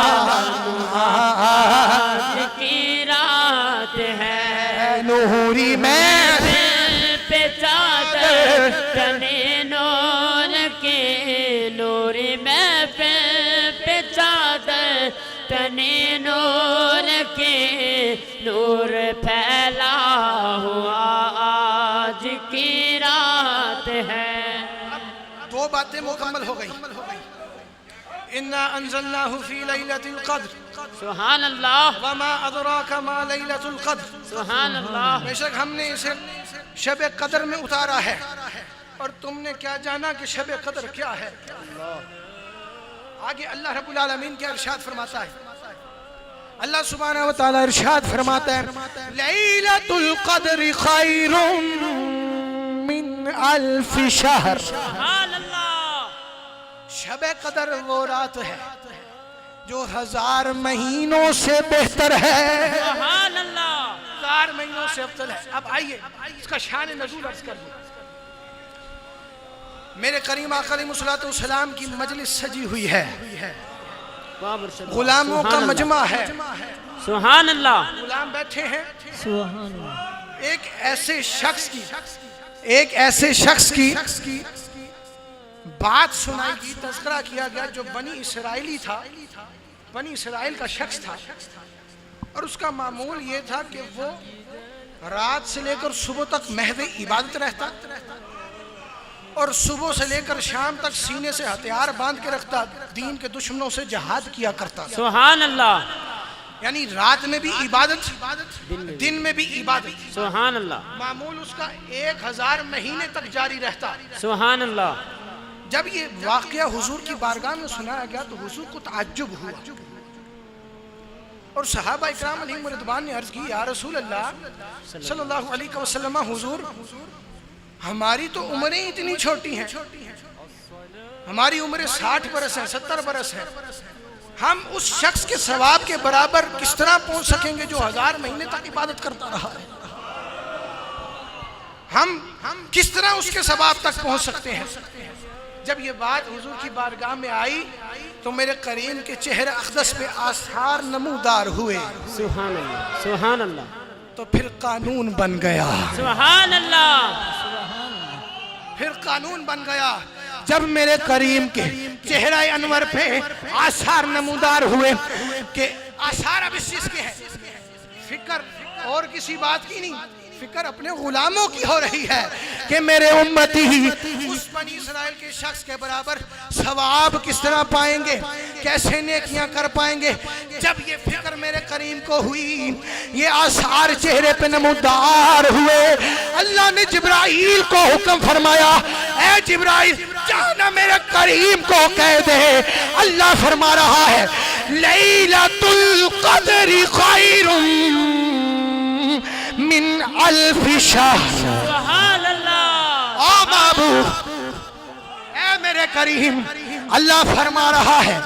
S2: की रात है,
S1: नूरी में
S2: पे चादर तने नूर के, नूरी में पे चादर तने नूर के, नूर फैला हुआ आज की रात है।
S1: दो बातें मुकम्मल हो गई। इन्ना अंज़लनाहु फी लैलतिल क़द्र,
S2: सुभान अल्लाह
S1: वमा अदराका मा लैलतुल क़द्र।
S2: सुभान अल्लाह।
S1: बेशक हमने इसे शब कदर में उतारा है, और तुमने क्या जाना कि शब कदर क्या है। आगे अल्लाह रब्बुल आलमीन क्या इरशाद फरमाता है। अल्लाह सुब्हानहू व तआला इरशाद फरमाता है, लैलतुल क़द्र खैरुम मिन अल्फ शहर।
S2: सुभान अल्लाह।
S1: शब कदर वो रात है जो 1000 महीनों से बेहतर है,
S2: सुभान अल्लाह।
S1: 1000 महीनों से अफजल है। अब आइए इसका शान नज़ूल अर्ज कर दूं। मेरे करीम आका अलैहिस्सलातु वस्सलाम की मजलिस सजी हुई है, गुलामों का मजमा है,
S2: सुभान अल्लाह।
S1: गुलाम बैठे हैं।
S2: सुभान अल्लाह।
S1: एक ऐसे शख्स की बात सुनाई गई, तज़किरा किया गया जो बनी इसराइली था, बनी इसराइल का शख्स था, और उसका मामूल ये था कि वो रात से लेकर सुबह तक महज़ इबादत रहता, और सुबह से लेकर शाम तक सीने से हथियार बांध के रखता, दीन के दुश्मनों से जहाद किया करता।
S2: सुभान अल्लाह।
S1: यानी रात में भी इबादत, दिन में भी इबादत।
S2: सुभान अल्लाह।
S1: मामूल उसका 1000 महीने तक जारी रहता।
S2: सुभान अल्लाह।
S1: जब ये वाक़या हुजूर की बारगाह में सुनाया गया तो हुजूर को ताज्जुब हुआ, और सहाबा इकराम अलैहिम रिदवान ने अर्ज की, या रसूल अल्लाह सल्लल्लाहु अलैहि वसल्लम, हुजूर हमारी तो उम्रें इतनी छोटी हैं, हमारी उम्रें 60 बरस हैं, 70 बरस हैं, हम उस शख्स के सवाब के बराबर किस तरह पहुंच सकेंगे जो 1000 महीने तक इबादत करता रहा है। हम किस तरह उसके सवाब तक पहुंच सकते हैं। जब ये बात हुजूर की बारगाह में आई तो मेरे करीम के चेहरे अक़दस पे आसार नमूदार हुए।
S2: सुभान अल्लाह सुभान अल्लाह।
S1: तो फिर कानून बन गया,
S2: सुभान अल्लाह।
S1: फिर कानून बन गया। जब मेरे करीम के चेहरा अनवर पे आसार नमूदार हुए कि आसार अब इस चीज के हैं, फिक्र और किसी बात की नहीं, फिक्र अपने गुलामों की हो रही है कि मेरे उम्मती ही उस बनी इस्राइल के शख्स के बराबर सवाब किस तरह पाएंगे, कैसे नेकियां कर पाएंगे। जब ये फिक्र मेरे करीम को हुई, ये आसार चेहरे पे नमूदार हुए, अल्लाह ने जिब्राइल को हुक्म फरमाया, ऐ जिब्राइल जाना मेरे करीम को कह दे, अल्लाह फरमा रहा है लैलतुल क़द्र खैरुम मिन अल्फ शहर।
S2: सुभान अल्लाह।
S1: ओ बाबू, ऐ मेरे करीम, अल्लाह फरमा रहा है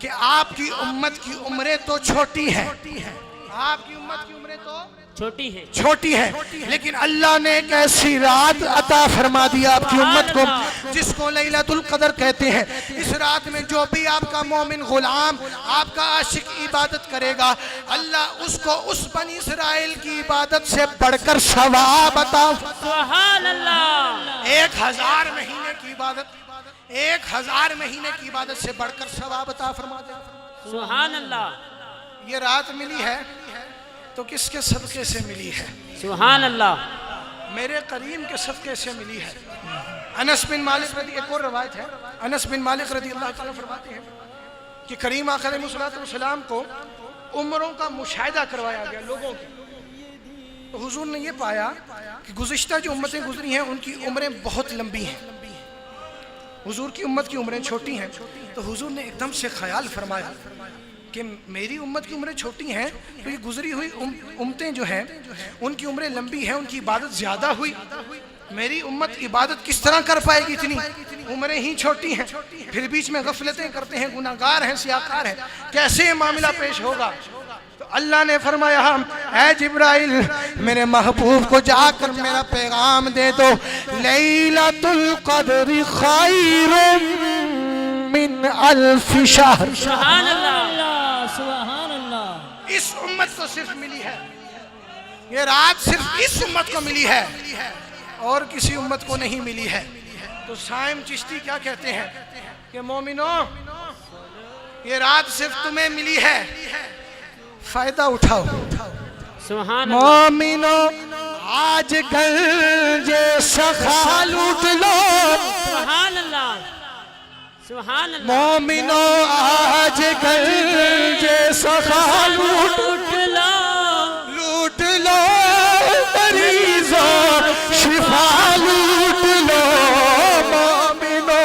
S1: कि आपकी उम्मत की उम्रें तो छोटी हैं, आपकी उम्मत की उम्रें तो छोटी है, लेकिन अल्लाह ने एक ऐसी रात अता फरमा दिया आपकी उम्मत को जिसको लैलतुल क़द्र कहते हैं। इस रात में जो भी आपका मोमिन गुलाम, आपका आशिक इबादत करेगा, अल्लाह उसको उस बनी इस्राइल की इबादत से बढ़कर सवाब अता।
S2: सुभान अल्लाह।
S1: 1000 महीने की इबादत, 1000 महीने की इबादत से बढ़कर सवाब अता फरमा देगा।
S2: सुभान अल्लाह।
S1: ये रात मिली है तो किसके सदक़े से मिली है?
S2: सुभान अल्लाह।
S1: मेरे करीम के सदक़े से मिली है। अनस बिन मालिक रदी, एक और रवायत है, अनस बिन मालिक रदी अल्लाह ताला फरमाते हैं कि करीम आका अलैहिस्सलाम को उम्रों का मुशाहिदा करवाया गया लोगों की। तो हुजूर ने ये पाया कि गुज़िश्ता जो उम्मतें गुजरी हैं उनकी उम्रें बहुत लंबी हैं, हुजूर की उम्मत की उम्रें छोटी हैं। तो हुजूर ने एकदम से ख्याल फरमाया कि मेरी उम्मत की उम्रें छोटी हैं, तो ये गुजरी हुई उम्मतें जो हैं उनकी उम्रें लंबी हैं, उनकी इबादत ज़्यादा हुई, मेरी उम्मत इबादत किस तरह कर पाएगी, इतनी उम्रें ही छोटी हैं, फिर बीच में गफलतें करते हैं, गुनाहगार हैं, सियाकार हैं, कैसे ये मामला पेश होगा। तो अल्लाह ने फरमाया, ऐ जिब्राइल मेरे महबूब को जाकर मेरा पैगाम दे दो, लैलतुल क़द्र खैरुम मिन अल्फ शहर।
S2: सुभान अल्लाह,
S3: सुभान अल्लाह।
S1: इस उम्मत को सिर्फ मिली है, ये रात सिर्फ इस उम्मत को मिली है और किसी उम्मत को नहीं मिली है। तो साइम चिश्ती क्या कहते हैं कि मोमिनो ये रात सिर्फ तुम्हें मिली है, फायदा उठाओ।
S2: सुभान अल्लाह,
S1: मोमिनो आज गंजे सखा लूट लो,
S2: सुभान अल्लाह, सुभान अल्लाह।
S1: मोमिनो आज गंजे सखा लूट
S2: लो,
S1: लूट लो, मरीजों शिफा लूट लो, मोमिनो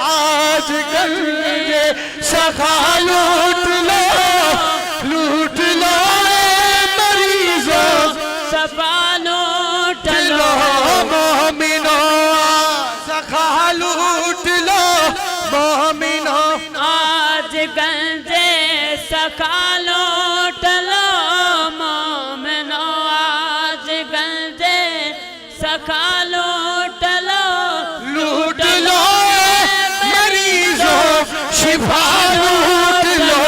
S1: आज गंजे सखा लूट लो, लूट लो मरीजों
S2: सफा लूट लो,
S1: मोमिनो सखा लूट लो, मोमिनो
S2: आज गंजे सखा लूट लो, मोमिनो आज गंजे सखा लूट लो,
S1: लूट लो मरीजों शिफा लूट लो,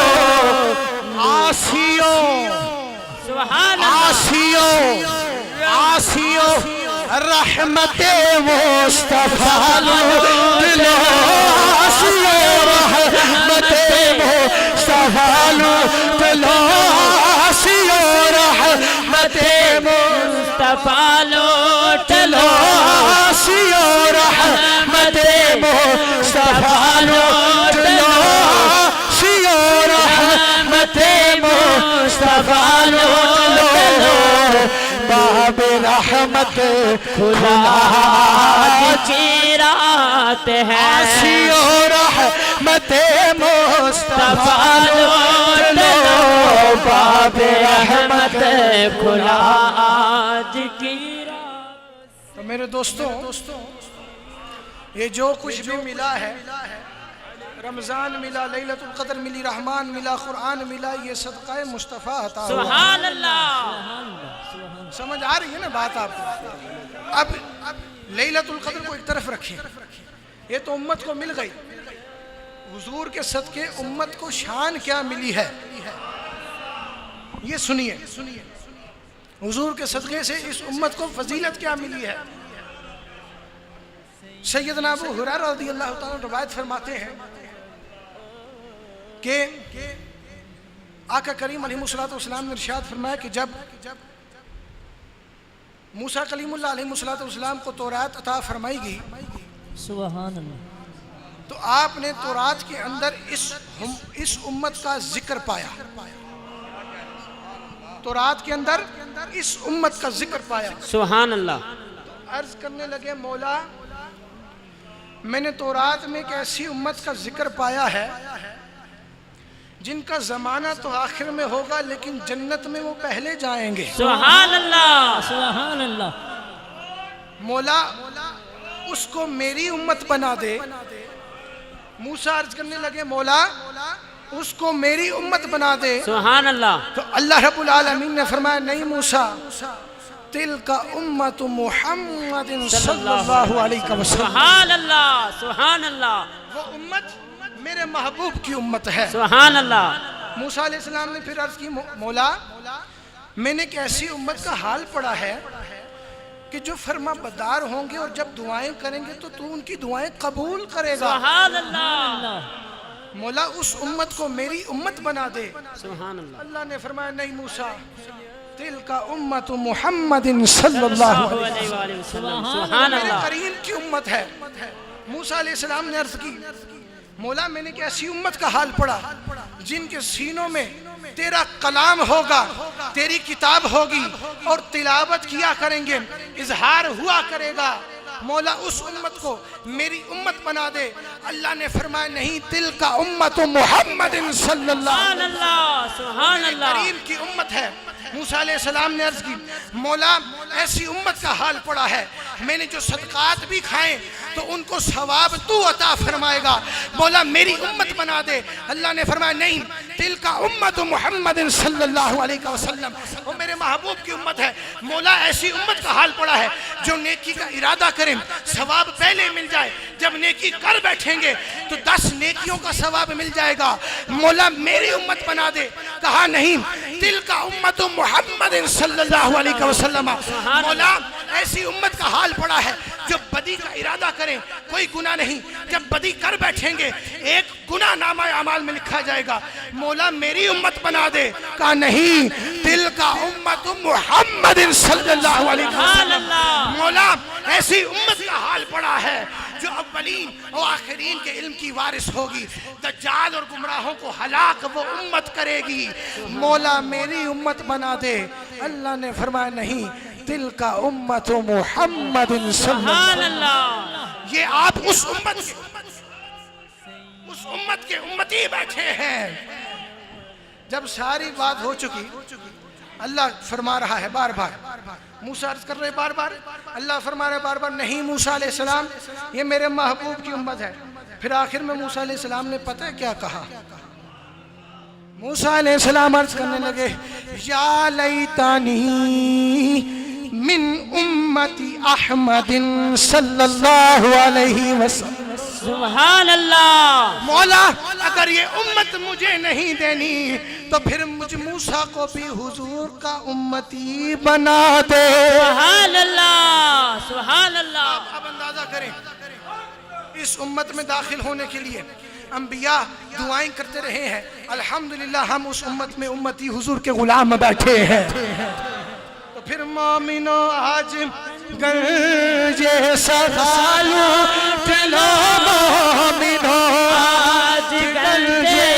S1: आसियो
S2: सुभान अल्लाह,
S1: आसियो आसियो रहमते मुस्तफा लूट लो, आसियो रहमते मुस्तफा लूट लो, आसियो रहमते
S2: मुस्तफा लूट
S1: लो, आसियो रहमते मुस्तफा लूट लो, आसियो रहमते मुस्तफा लूट लो, बाब रहमत खुला
S2: की रात है,
S1: आसियो रहमते मुस्तफा
S2: लूट लो,
S1: बाब
S2: रहमत खुला आज की रात।
S1: तो मेरे दोस्तों ये जो कुछ भी मिला है, रमज़ान मिला, लैलतुल क़द्र मिली, रहमान मिला, कुरान मिला, ये सदक़ा मुस्तफ़ा अता हुआ।
S2: सुभान अल्लाह,
S1: समझ आ रही है ना बात आपको। अब लैलतुल क़द्र को एक तरफ रखें, ये तो उम्मत को मिल गई, हुजूर के सदके उम्मत को शान क्या मिली है ये सुनिए, हुजूर के सदके से इस उम्मत को फजीलत क्या मिली है। सैयदना अबू हुरैरा रज़ियल्लाहु ताला रवायत फरमाते हैं कि आका करीम अलैहिस्सलाम ने इरशाद फरमाया कि जब मूसा कलीमुल्लाह अलैहिस्सलाम को तौरात अता फरमाई गई,
S3: सुभान अल्लाह।
S1: तो आपने तौरात के अंदर इस उम्मत का जिक्र पाया, तौरात के अंदर इस उम्मत का जिक्र पाया।
S2: सुभान अल्लाह।
S1: अर्ज करने लगे, मौला मैंने तौरात में एक ऐसी उम्मत का जिक्र पाया है जिनका जमाना तो आखिर में होगा लेकिन जन्नत में वो पहले जाएंगे।
S2: सुभान अल्लाह,
S3: सुभान अल्लाह।
S1: मौला उसको मेरी उम्मत बना दे। मूसा अर्ज करने लगे, मौला उसको मेरी उम्मत बना दे।
S2: सुभान अल्लाह।
S1: तो अल्लाह रब्बुल आलमीन ने फरमाया, नहीं मूसा, तिलका उम्मत मुहम्मदिन सल्लल्लाहु अलैहि वसल्लम,
S2: सुभान अल्लाह, सुभान अल्लाह।
S1: वो उम्मत मेरे महबूब की उम्मत है।
S2: सुभान अल्लाह।
S1: मूसा अलैहिस्सलाम ने फिर अर्ज की, मौला मैंने एक ऐसी उम्मत का हाल पड़ा है कि जो फरमा बदार होंगे और जब दुआएं करेंगे तो तू उनकी दुआएं कबूल करेगा।
S2: सुभान अल्लाह।
S1: मौला उस उम्मत को मेरी उम्मत बना दे।
S2: सुभान अल्लाह।
S1: अल्लाह ने फरमाया, नहीं मूसा, तिलका उम्मत मुहम्मदिन सल्लल्लाहु अलैहि
S2: अलैहि वसल्लम। सुभान
S1: मेरे
S2: अल्लाह।
S1: करीम की उम्मत है। मूसा अलैहिस्सलाम ने अर्ज की, मौला मैंने क्या ऐसी उम्मत का हाल पड़ा जिनके सीनों में तेरा कलाम होगा, तेरी किताब होगी और तिलावत किया करेंगे, इजहार हुआ करेगा। मौला उस उम्मत को मेरी उम्मत बना दे। अल्लाह ने फरमाया नहीं, तिलका उम्मत मुहम्मदिन सल्लल्लाहु अलैहि वसल्लम,
S2: सुभान
S1: मेरे
S2: अल्लाह।
S1: करीम की उम्मत है। मूसा अलैहिस्सलाम ने अर्ज की, मौला ऐसी उम्मत का हाल पड़ा है, मैंने जो सदकात भी खाए तो उनको सवाब तू अता फरमाएगा। मौला मेरी उम्मत बना दे। अल्लाह ने फरमाया नहीं, तिलका उम्मत मुहम्मदिन सल्लल्लाहु अलैहि वसल्लम, वो मेरे महबूब की उम्मत है। मौला ऐसी उम्मत का हाल पड़ा है जो नेकी का इरादा करें, सवाब पहले मिल जाए, जब नेकी कर बैठेंगे तो 10 नेकियों का सवाब मिल जाएगा। मौला मेरी उम्मत बना दे। कहा नहीं, तिलका उम्मत मुहम्मदिन सल्लल्लाहु अलैहि वसल्लम, मौला ऐसी उम्मत का हाल पड़ा है जो बदी का इरादा करें, कोई गुनाह नहीं, जब बदी कर बैठेंगे एक गुनाह नामा अमाल में लिखा जाएगा। मौला मेरी उम्मत बना दे। कहा नहीं, तिलका उम्मत मुहम्मदिन सल्लल्लाहु अलैहि वसल्लम, मौला ऐसी उम्मत का हाल पड़ा है जो अव्वलीन और आखिरीन के इल्म की वारिस होगी, दज्जाल और गुमराहों को हलाक वो उम्मत करेगी। मौला मेरी उम्मत बना दे। अल्लाह ने फरमाया नहीं, तिलका उम्मत मुहम्मदिन सल्लल्लाहु अलैहि वसल्लम, ये आप उस उम्मत के उम्मती बैठे हैं। जब सारी बात हो चुकी, अल्लाह फरमा रहा है बार बार, मूसा अर्ज कर रहे बार बार, अल्लाह फरमा रहे बार बार नहीं मूसा अलैहिस्सलाम, ये मेरे महबूब की उम्मत है। फिर आखिर में मूसा अलैहिस्सलाम ने पता है क्या कहा? मूसा अलैहिस्सलाम अर्ज करने लगे, या लैतानी मिन उम्मती अहमदिन सल्लल्लाहु अलैहि वसल्लम।
S2: सुभान अल्लाह।
S1: मौला अगर ये उम्मत मुझे नहीं देनी तो फिर मुझ मूसा को भी हुजूर का उम्मती बना दे।
S2: सुभान अल्लाह, सुभान अल्लाह।
S1: अब अंदाजा करें, इस उम्मत में दाखिल होने के लिए अंबिया दुआएं करते रहे हैं। अल्हम्दुलिल्लाह हम उस उम्मत में उम्मती हुजूर के गुलाम बैठे हैं। तो फिर मोमिनो आज गंजे सगालू चलो, मोमिनो
S2: आज गंजे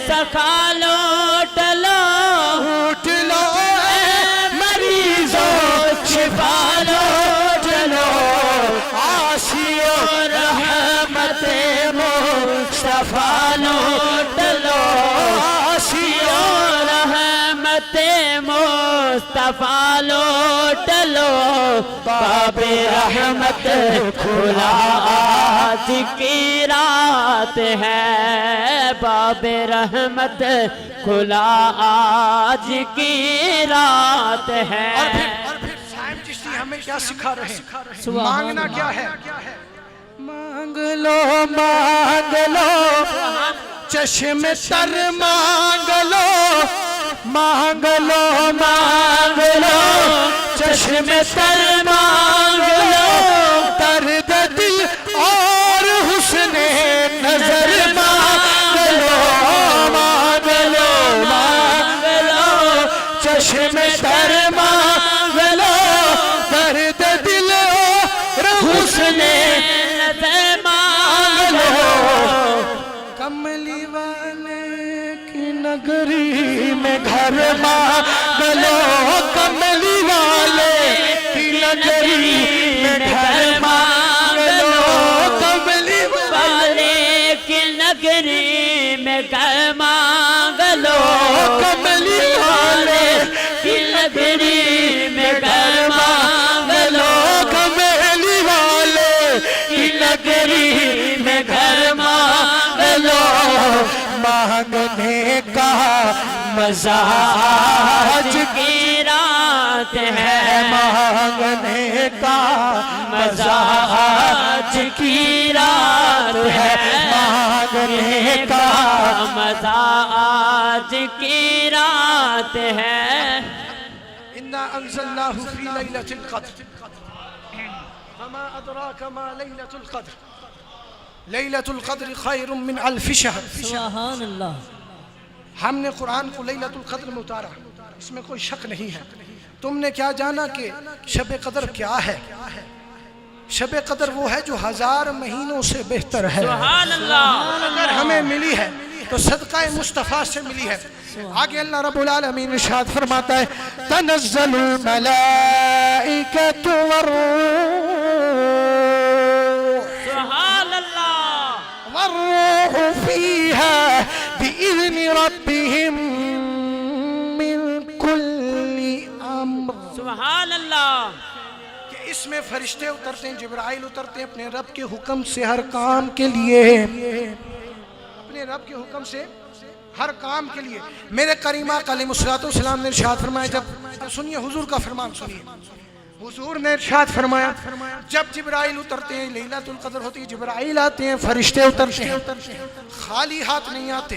S2: सखालो टलो,
S1: उठ लो
S2: मरीजों शिफा लो चलो,
S1: आसियो
S2: रहमते मुस्तफा लो टलो,
S1: आसियो
S2: रहमते मुस्तफा लो टलो, बाबे रहमत खुला आज की रात है, बाबे रहमत खुला आज की रात है।
S1: और फिर साहिब चिश्ती हमें क्या सिखा रहे हैं? मांगना क्या है? मांग लो चश्मे तर मांग लो, मांग लो चश्मे तर मांग लो, दर्द दिल और हुस्ने नजर मांग लो, मांग लो चश्मे तर मांग लो, दर्द दिल और हुस्ने
S2: नजर मांग लो,
S1: कमली वाले की नगरी में घर मांग लो, कमली वाले की नगरी में घर मांग लो, कमली
S2: वाले की नगरी में घर मांग लो,
S1: कमली वाले
S2: की नगरी में घर मांग लो,
S1: कमली वाले
S2: की नगरी में घर मांग लो,
S1: मांगने का मजा
S2: आज की रात है,
S1: मांगने का
S2: मजा आज की रात है,
S1: मांगने का
S2: मजा आज की रात है।
S1: इन्ना अंज़लनाहु फी लैलतिल क़द्र, वमा अदराक मा लैलतुल क़द्र, लैलतुल क़द्र खैरुम मिन अल्फ़ि शहर।
S3: सुभान अल्लाह।
S1: हमने कुरान को लैलतुल क़द्र में उतारा, इसमें कोई शक नहीं है। तुमने क्या जाना कि शब कदर क्या है? शब कदर वो है जो 1000 महीनों से बेहतर है।
S2: सुभान अल्लाह।
S1: अगर हमें मिली है तो सदका मुस्तफ़ा से मिली है। आगे अल्लाह रब्बुल आलमीन इरशाद फरमाता है, तनज़्ज़लुल मलाइकतु
S2: सुभान अल्लाह।
S1: वर्रूहु फीहा बिइज़्नि रब्बिहिम मिन कुल्ली अम्र।
S2: सुभान अल्लाह।
S1: कि इसमें फरिश्ते उतरते हैं, जिब्राइल उतरते हैं अपने रब के हुक्म से हर काम के लिए, अपने रब के हुक्म से हर काम के लिए। मेरे करीमा अलैहिस्सलाम ने इरशाद फरमाया, जब सुनिए हुजूर का फरमान सुनिए, हुजूर ने इरशाद फरमाया, जब जिब्राइल उतरते हैं, लैलतुल कद्र होती है, जिब्राइल आते हैं, फरिश्ते उतरते हैं, खाली हाथ नहीं आते,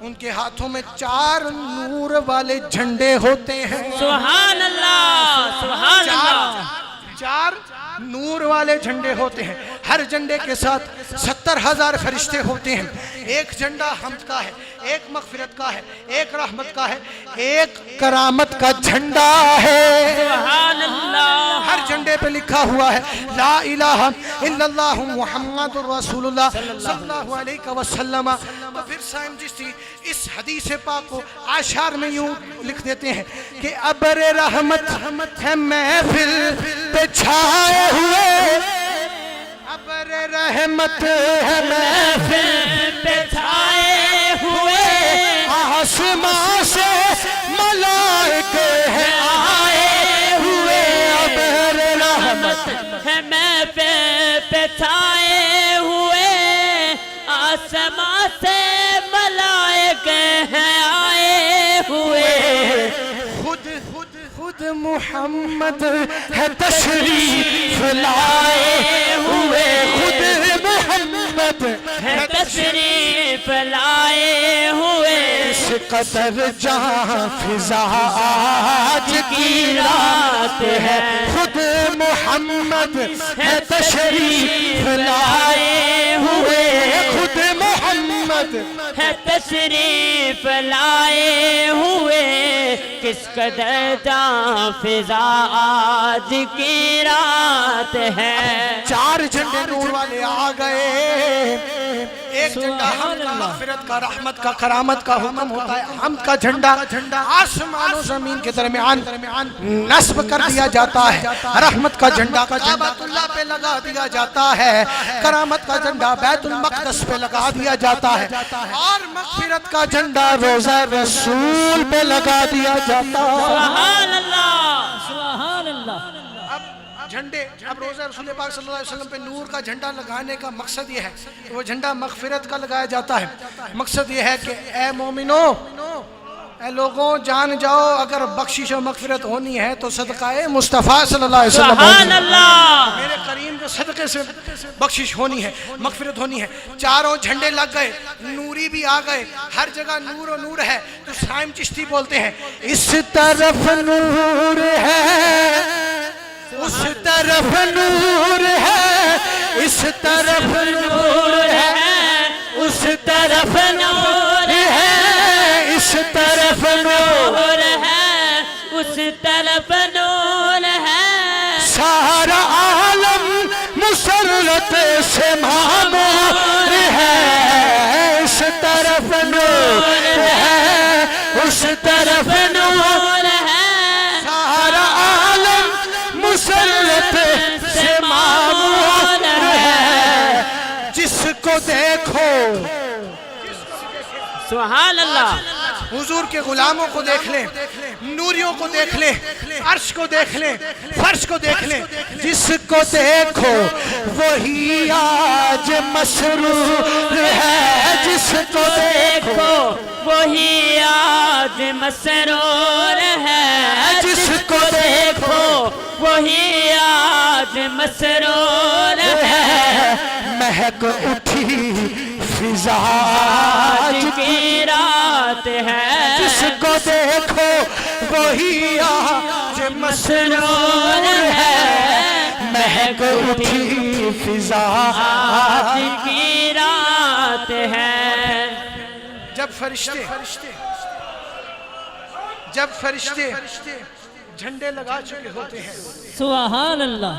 S1: उनके हाथों में 4 नूर वाले झंडे होते हैं।
S2: सुभान अल्लाह। सुभान अल्लाह।
S1: 4 नूर वाले झंडे होते हैं। हर झंडे के साथ 70,000 फरिश्ते होते हैं। एक झंडा हम्द का है, एक मगफिरत का है, एक रहमत का है, एक करामत का झंडा है।
S2: सुभान अल्लाह।
S1: हर झंडे पे लिखा हुआ है ला इलाहा इल्लल्लाहु मुहम्मदुर रसूलुल्लाह सल्लल्लाहु अलैहि वसल्लम। तो फिर साइम चिश्ती इस हदीस पाक को आशार में यूं लिख देते हैं कि अबरे रहमत है महफिल पे छाए हुए, अबरे रहमत है महफिल
S2: पे छाए हुए,
S1: आसमां से मलाइके हैं आए हुए, अबरे रहमत
S2: है महफिल पे छाए हुए, आसमां से मलाइके हैं आए हुए।
S1: खुद मुहम्मद है तशरीफ लाए हुए, खुद मुहम्मद
S2: है तशरीफ लाए हुए।
S1: इस कदर जहाँ फिजा आज की रात है, खुद मुहम्मद है तशरीफ लाए हुए, खुद मुहम्मद
S2: है तशरीफ लाए हुए। किस कदर जहाँ फिजा आज की रात है।
S1: 4 झंडे नूर वाले आ गए। एक झंडा हम का, मगफिरत का, रहमत का, करामत का हुक्म होता है। हम का झंडा आसमान और जमीन के दरमियान नस्ब कर दिया जाता है। रहमत का झंडा काबतुल्लाह पे लगा दिया जाता है। करामत का झंडा बैतुल मक़दस पे लगा दिया जाता है। और मगफिरत का झंडा रोज़ा रसूल पे लगा दिया जाता है।
S2: सुभान अल्लाह।
S3: सुभान अल्लाह।
S1: झंडे अब रोज़ा रसूल पाक सल्लल्लाहु अलैहि वसल्लम पे नूर का झंडा लगाने का मकसद ये है कि वो झंडा मगफिरत का लगाया जाता है। मकसद ये है कि ए मोमिनो, ए लोगों, जान जाओ अगर बख्शिश और मगफिरत होनी है तो सदक़ाए मुस्तफ़ा सल्लल्लाहु अलैहि वसल्लम,
S2: सुभान अल्लाह।
S1: मेरे करीम के सदक़े से बख्शिश होनी है, मगफिरत होनी है। चारों झंडे लग गए, नूरी भी आ गए, हर जगह नूर और नूर है। तो साइम चिश्ती बोलते हैं, इस तरफ नूर है, उस तरफ नूर है, इस तरफ नूर है, उस तरफ नूर है, इस तरफ नूर
S2: है, उस तरफ नूर है।
S1: सारा आलम मुसर्रत से मामूर है। इस तरफ नूर है, उस तरफ नूर है। सारा आलम मुसर्रत से मामूर है। जिसको देखो,
S2: सुभान अल्लाह।
S1: हुजूर के गुलामों को देख ले, नूरियों को देख ले, अर्श को देख ले, फर्श को देख ले। जिसको देखो वही आज मसरूर है। जिसको देखो
S2: वही आज मसरूर है।
S1: जिसको देखो
S2: वही आज मसरूर है।
S1: महक उठी फिजा
S2: आज की रात है।
S1: जिसको देखो वही आज मसरूर है। महक उठी फिजा
S2: आज की रात है।
S1: जब फरिश्ते जब फरिश्ते झंडे लगा चुके होते हैं,
S3: सुभान अल्लाह।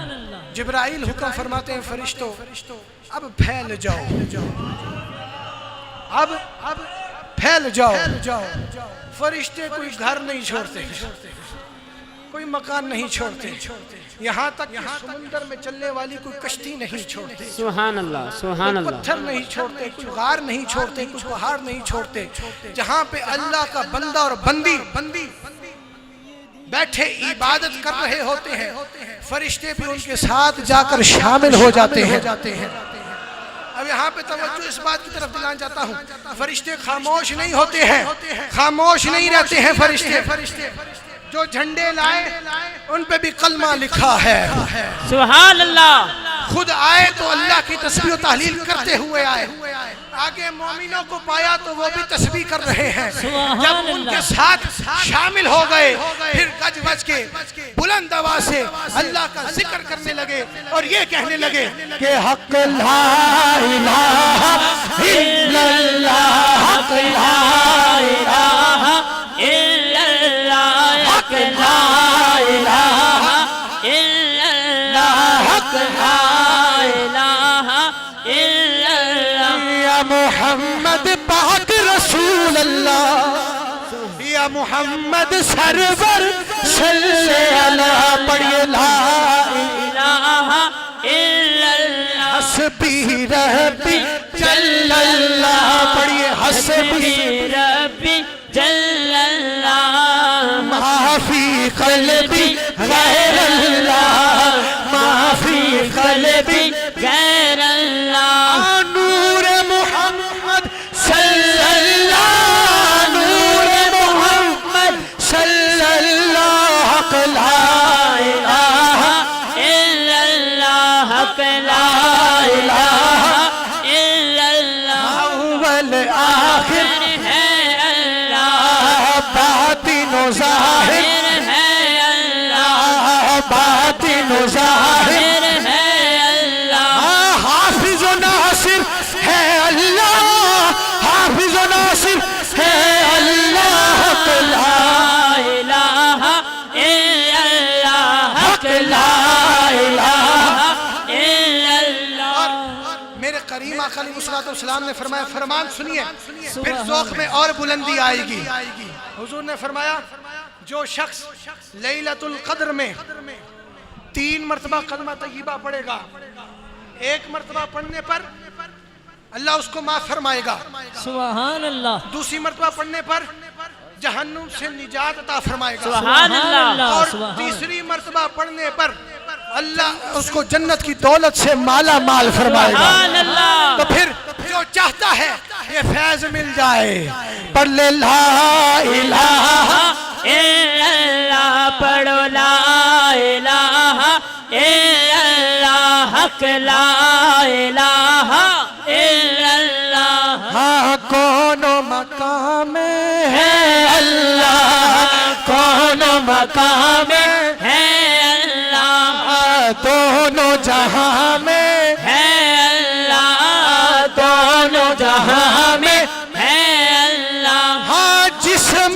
S1: जिब्राइल हुक्म फरमाते हैं फरिश्तों अब फैल जाओ, अब फैल जाओ। फरिश्ते कोई घर नहीं छोड़ते, कोई मकान नहीं छोड़ते, यहाँ तक कि समुंदर में चलने वाली कोई कश्ती नहीं छोड़ते,
S2: सुभान अल्लाह, सुभान अल्लाह।
S1: पत्थर नहीं छोड़ते, कोई गार नहीं छोड़ते, कुछ पहाड़ नहीं छोड़ते। जहाँ पे अल्लाह का बंदा और बंदी बैठे इबादत कर रहे होते हैं, फरिश्ते भी उनके साथ जाकर शामिल हो जाते हैं। अब यहाँ पे तवज्जो इस बात की तरफ दिलाना चाहता हूँ, फरिश्ते खामोश नहीं होते हैं, खामोश नहीं रहते हैं फरिश्ते। जो झंडे लाए उन पे भी कलमा लिखा है,
S2: सुभान अल्लाह।
S1: खुद आए तो अल्लाह की तस्बीह और तहलील करते हुए आए, आगे मोमिनों को पाया तो वो भी तस्बीह कर रहे हैं। जब उनके साथ शामिल हो गए फिर गज बज के बुलंद आवाज से अल्लाह का जिक्र करने लगे और ये कहने लगे कि हक ला इलाहा इल्लल्लाह, हक ला इलाहा
S2: इल्लल्लाह, हक ला इलाहा इल्लल्लाह, हक ला इलाहा इल्लल्लाह।
S1: या मोहम्मद पाक रसूल अल्लाह, या मोहम्मद सरवर सल्ले अला, पढ़िए ला
S2: इलाहा इल्लल्लाह,
S1: हस्बी रब्बी जल्लल्लाह, पढ़िए हस्बी
S2: रब्बी जल्लल्लाह,
S1: माफी क़ल्बी गैरल्लाह, माफी क़ल्बी
S2: गैरल्लाह।
S1: नूर मोहम्मद सल्लल्लाह, नूर मोहम्मद सल्लल्लाह, हक ला इलाहा
S2: इल्लल्लाह, हक ला इलाहा इल्लल्लाह।
S1: अव्वल आखिर
S2: है अल्लाह,
S1: बातिन ज़ाहिर
S2: है अल्लाह,
S1: बातिन ज़ाहिर
S2: है अल्लाह,
S1: हाफिज व नासिर है अल्लाह, हाफिज व नासिर है अल्लाह, हक ला
S2: इलाहा इल्लल्लाह,
S1: हक ला इलाहा।
S2: इल्लल्लाह।
S1: मेरे करीम आका अलैहिस्सलाम ने फरमाया, फरमान सुनिए फिर ज़ौक़ में और बुलंदी आएगी। हुजूर ने फरमाया जो शख्स लैलतुल क़द्र में 3 मरतबा कलमा तय्यबा पढ़ेगा, 1 मरतबा पढ़ने पर अल्लाह उसको माफ फरमाएगा,
S3: सुभान अल्लाह,
S1: दूसरी मरतबा पढ़ने पर जहन्नुम से निजात अता फरमाएगा,
S2: सुभान अल्लाह,
S1: और
S3: सुभान।
S1: तीसरी मरतबा पढ़ने पर अल्लाह उसको जन्नत की दौलत से माला माल फरमाएगा।
S2: सुभान अल्लाह।
S1: तो फिर जो चाहता है ये फैज मिल जाए, पढ़ ले ला इलाहा
S2: इल्लल्लाह, पढ़ो ला इलाहा इल्लल्लाह, हक ला इलाहा इल्लल्लाह।
S1: हाँ कोनो मकाम है अल्लाह, कोनो मकाम
S2: है अल्लाह,
S1: दोनों जहां में
S2: है अल्लाह, दोनों जहां में है अल्लाह।
S1: हाँ जिस्म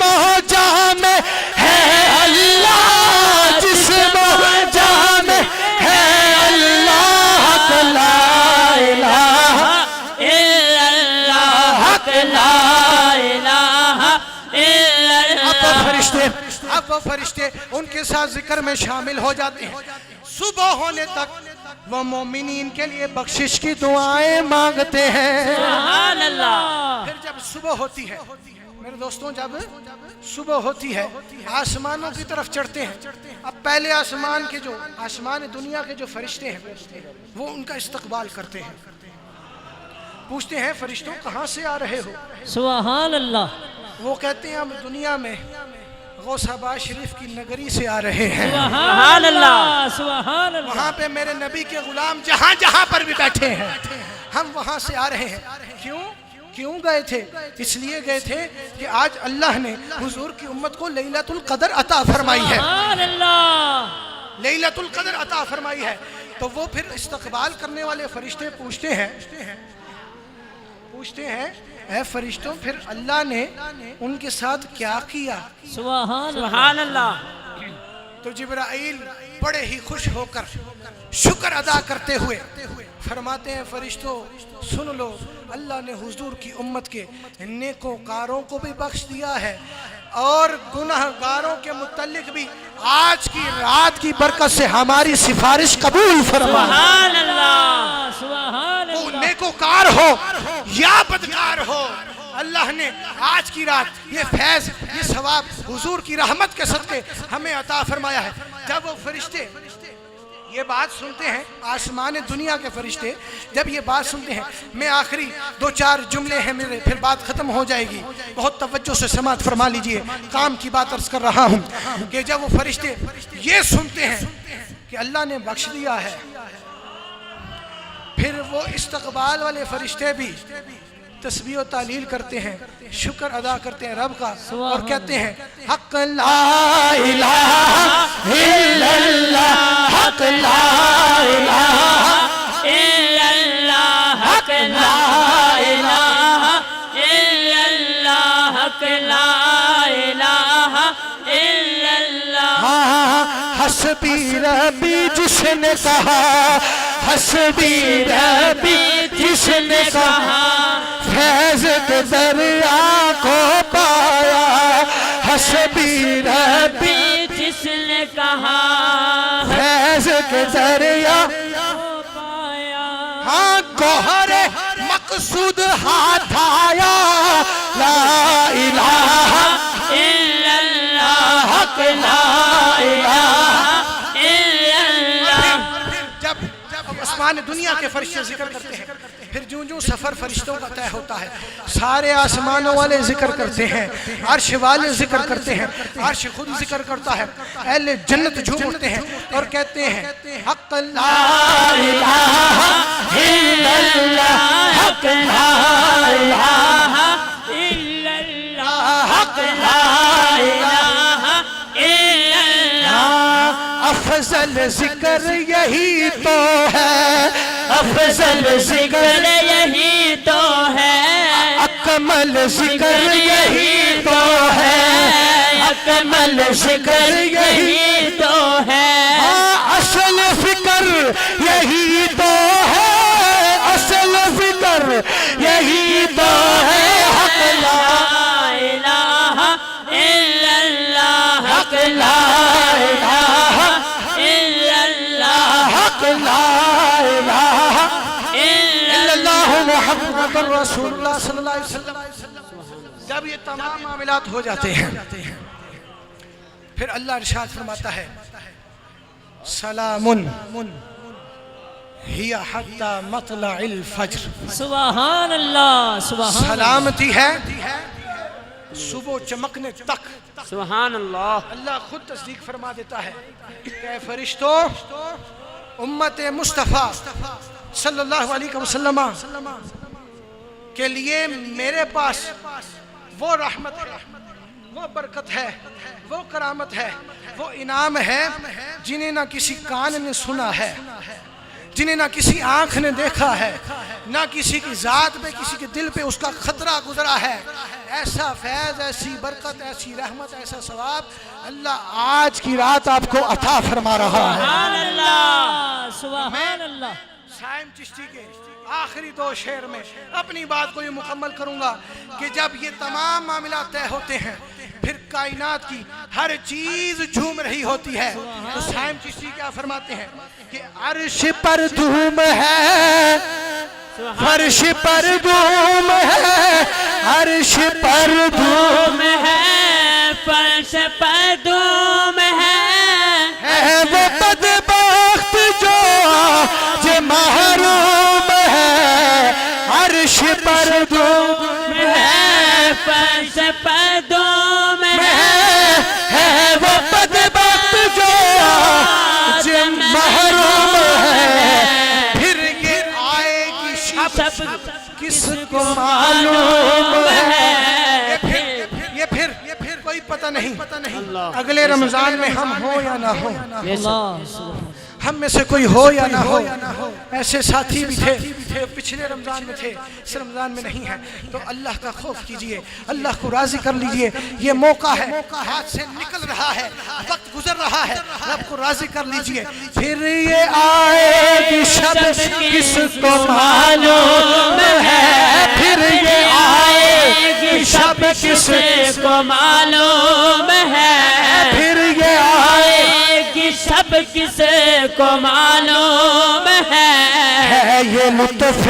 S1: जहां में है अल्लाह, जिस्म जहां में है अल्लाह, हक ला इलाहा
S2: इल्लल्लाह, हक ला इलाहा इल्लल्लाह।
S1: अब वो फरिश्ते उनके साथ जिक्र में शामिल हो जाते हैं। सुबह होने तक वो मोमिनीन के लिए बख्शिश की दुआएं मांगते हैं।
S2: सुभान अल्लाह।
S1: फिर जब सुबह होती है मेरे दोस्तों, जब सुबह होती है आसमानों की तरफ चढ़ते हैं। अब पहले आसमान के जो आसमान दुनिया के जो फरिश्ते हैं वो उनका इस्तकबाल करते हैं, पूछते हैं फरिश्तों कहाँ से आ रहे हो?
S3: सुभान अल्लाह,
S1: वो कहते हैं हम दुनिया में गौसाबाद शरीफ की नगरी से आ रहे हैं,
S2: सुभान अल्लाह,
S3: सुभान अल्लाह।
S1: वहाँ पे मेरे नबी के गुलाम जहाँ जहाँ पर भी बैठे हैं, हम वहाँ से आ रहे हैं। क्यों गए थे? इसलिए गए थे कि आज अल्लाह ने हुजूर की उम्मत को लैलतुल क़द्र अता फरमाई है,
S3: सुभान अल्लाह।
S1: लैलतुल क़द्र अता फरमाई है। तो वो फिर इस्तकबाल करने वाले फरिश्ते पूछते हैं पूछते हैं, ऐ फरिश्तों फिर अल्लाह ने उनके साथ क्या किया?
S3: सुभान
S2: सुभान अल्लाह।
S1: तो जिब्राईल बड़े ही खुश होकर शुक्र अदा करते हुए फरमाते हैं, फरिश्तों सुन लो, अल्लाह ने हुजूर की उम्मत के नेकोकारों को भी बख्श दिया है और गुनाहगारों के मुतल्लिक भी आज की रात की बरकत से हमारी सिफारिश कबूल फरमा।
S2: सुभान अल्लाह।
S3: सुभान
S1: वो नेकोकार हो या बदकार हो, अल्लाह ने आज की रात ये फैज, ये सवाब हुजूर की रहमत के सदके हमें अता फरमाया है। जब वो फरिश्ते ये बात सुनते हैं, आसमान दुनिया के फरिश्ते जब ये बात सुनते हैं, मैं आखिरी 2-4 जुमले हैं मेरे, फिर बात खत्म हो जाएगी, बहुत तवज्जो से समाअत फरमा लीजिए। काम की बात अर्ज कर रहा हूँ कि जब वो फरिश्ते ये सुनते हैं कि अल्लाह ने बख्श दिया है, फिर वो इस्तकबाल वाले फरिश्ते भी तस्बीह और तालील करते हैं, शुक्र अदा करते हैं रब का और कहते हैं, हक ला इलाहा इल्लल्लाह, हक ला इलाहा
S2: इल्लल्लाह, हक ला इलाहा इल्लल्लाह, हक ला इलाहा इल्लल्लाह।
S1: हस्बी रबी जिसने कहा, हस्बी रबी जिसने कहा, फैज के दरिया को पाया, हस्बी रबी
S2: जिसने कहा,
S1: फैज के दरिया
S2: पाया।
S1: हाँ गौहरे मकसूद हाथ आया, ला इलाहा
S2: इल्लल्लाह,
S1: हक ला इलाहा।
S2: इल्लल्लाह।
S1: जब आसमान दुनिया के फरिश्ते जिक्र करते हैं, फिर जो जो सफर फरिश्तों का तय होता है, सारे आसमानों वाले जिक्र करते हैं, अर्श वाले जिक्र करते हैं, अर्श खुद जिक्र करता है, अहले जन्नत झूम उठते हैं और कहते हैं, हक ला इलाहा इल्लल्लाह, हक ला इलाहा
S2: इल्लल्लाह,
S1: हक ला इलाहा
S2: इल्लल्लाह।
S1: अफजल जिक्र यही तो है, अफजल जिक्र
S2: यही तो है,
S1: अकमल जिक्र यही तो है,
S2: अकमल जिक्र यही तो है।
S1: हाँ असल फिक्र यही तो है, असल फिक्र यही तो है, हक ला
S2: इलाहा इल्लल्लाह,
S1: हक ला इलाहा
S2: इल्लल्लाह,
S1: हक ला इलाहा इल्लल्लाह मुहम्मदुर रसूलुल्लाह सल्लल्लाहु अलैहि वसल्लम। जब ये तमाम मामलात हो जाते हैं, फिर अल्लाह इरशाद फरमाता है, सलामुन हिया हत्ता मतलइल फज्र।
S3: सुभान अल्लाह। सुभान
S1: सलामती है सुबह चमकने तक।
S2: सुभान अल्लाह।
S1: अल्लाह खुद तस्दीक फरमा देता है कि फरिश्तों, उम्मत मुस्तफ़ा सल्लल्लाहु अलैहि वसल्लम के लिए मेरे पास वो रहमत है, वो बरकत है, वो करामत है, वो इनाम है जिन्हें ना किसी कान ने सुना है, जिन्हें ना किसी आंख ने देखा है, ना किसी की जात पे, किसी के दिल पे उसका खतरा गुजरा है। ऐसा फैज, ऐसी बरकत, ऐसी रहमत, ऐसा सवाब अल्लाह आज की रात आपको अता फरमा रहा है।
S2: सुभान अल्लाह।
S3: सुभान अल्लाह।
S1: साइम चिश्ती के आखिरी 2 शेर में अपनी बात को ये मुकम्मल करूंगा कि जब ये तमाम मामला तय होते हैं, फिर कायनात की हर चीज झूम रही होती है, तो साइम चिश्ती क्या फरमाते हैं कि अर्श पर धूम है, फर्श पर धूम है, अर्श पर धूम
S2: है, फर्श पर धूम
S1: है, वो बदबख्त जो आज महरूम है, अर्श पर धूम
S2: है, फर्श पर धूम
S1: है, वो बदबख्त जो आज महरूम है। फिर ये आएगी शब किसको मालूम है। ये फिर कोई पता नहीं अगले रमजान में हम हो या ना हो।
S3: अल्लाह।
S1: हम में से कोई हो या ना हो, ऐसे साथी भी थे जो पिछले रमज़ान में थे, इस रमज़ान में नहीं है। तो अल्लाह का खौफ कीजिए, अल्लाह को राज़ी कर लीजिए। ये मौका है, हाथ से निकल रहा है, वक्त गुजर रहा है, रब को राज़ी कर लीजिए। फिर ये आएगी शब किसको मालूम है, फिर ये आएगी शब किसको
S2: मालूम है,
S1: फिर ये
S2: आएगी सब किसे को मालूम है।
S1: ये लुत्फ़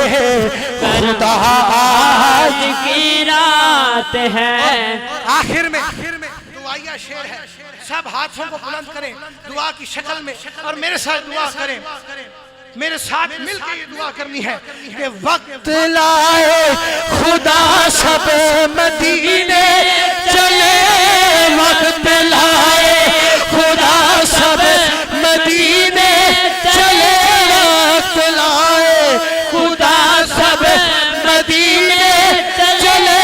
S1: खुदा
S2: आज की रात है।
S1: आखिर में दुआया शेर है, सब हाथों को बुलंद करें दुआ की शक्ल में और मेरे साथ दुआ करें, मेरे साथ मिलकर ये दुआ करनी है कि वक्त लाए खुदा सब मदीने चले, वक्त लाए खुदा सब मदीने चले, वक्त लाए खुदा सब मदीने चले,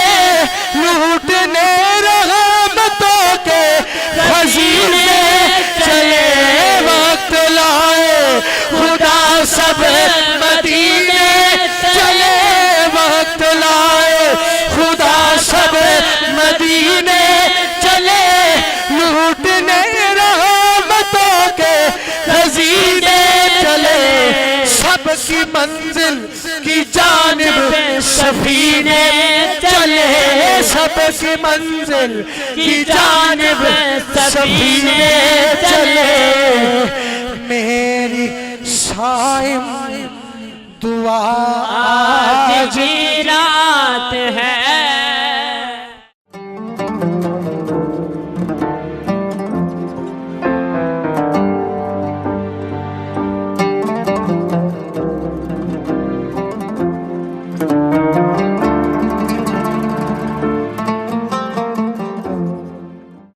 S1: लूटने रहमतों के खजीने चले, वक्त लाए खुदा सब मदीने चले, वक्त लाए खुदा सब मदीने चले, लूटने रहमतों के खजीने चले, सबकी मंजिल की जानिब सफीने चले, सबकी मंजिल की जानिब सफीने चले। मेरी साइम दुआ
S2: आज की रात है।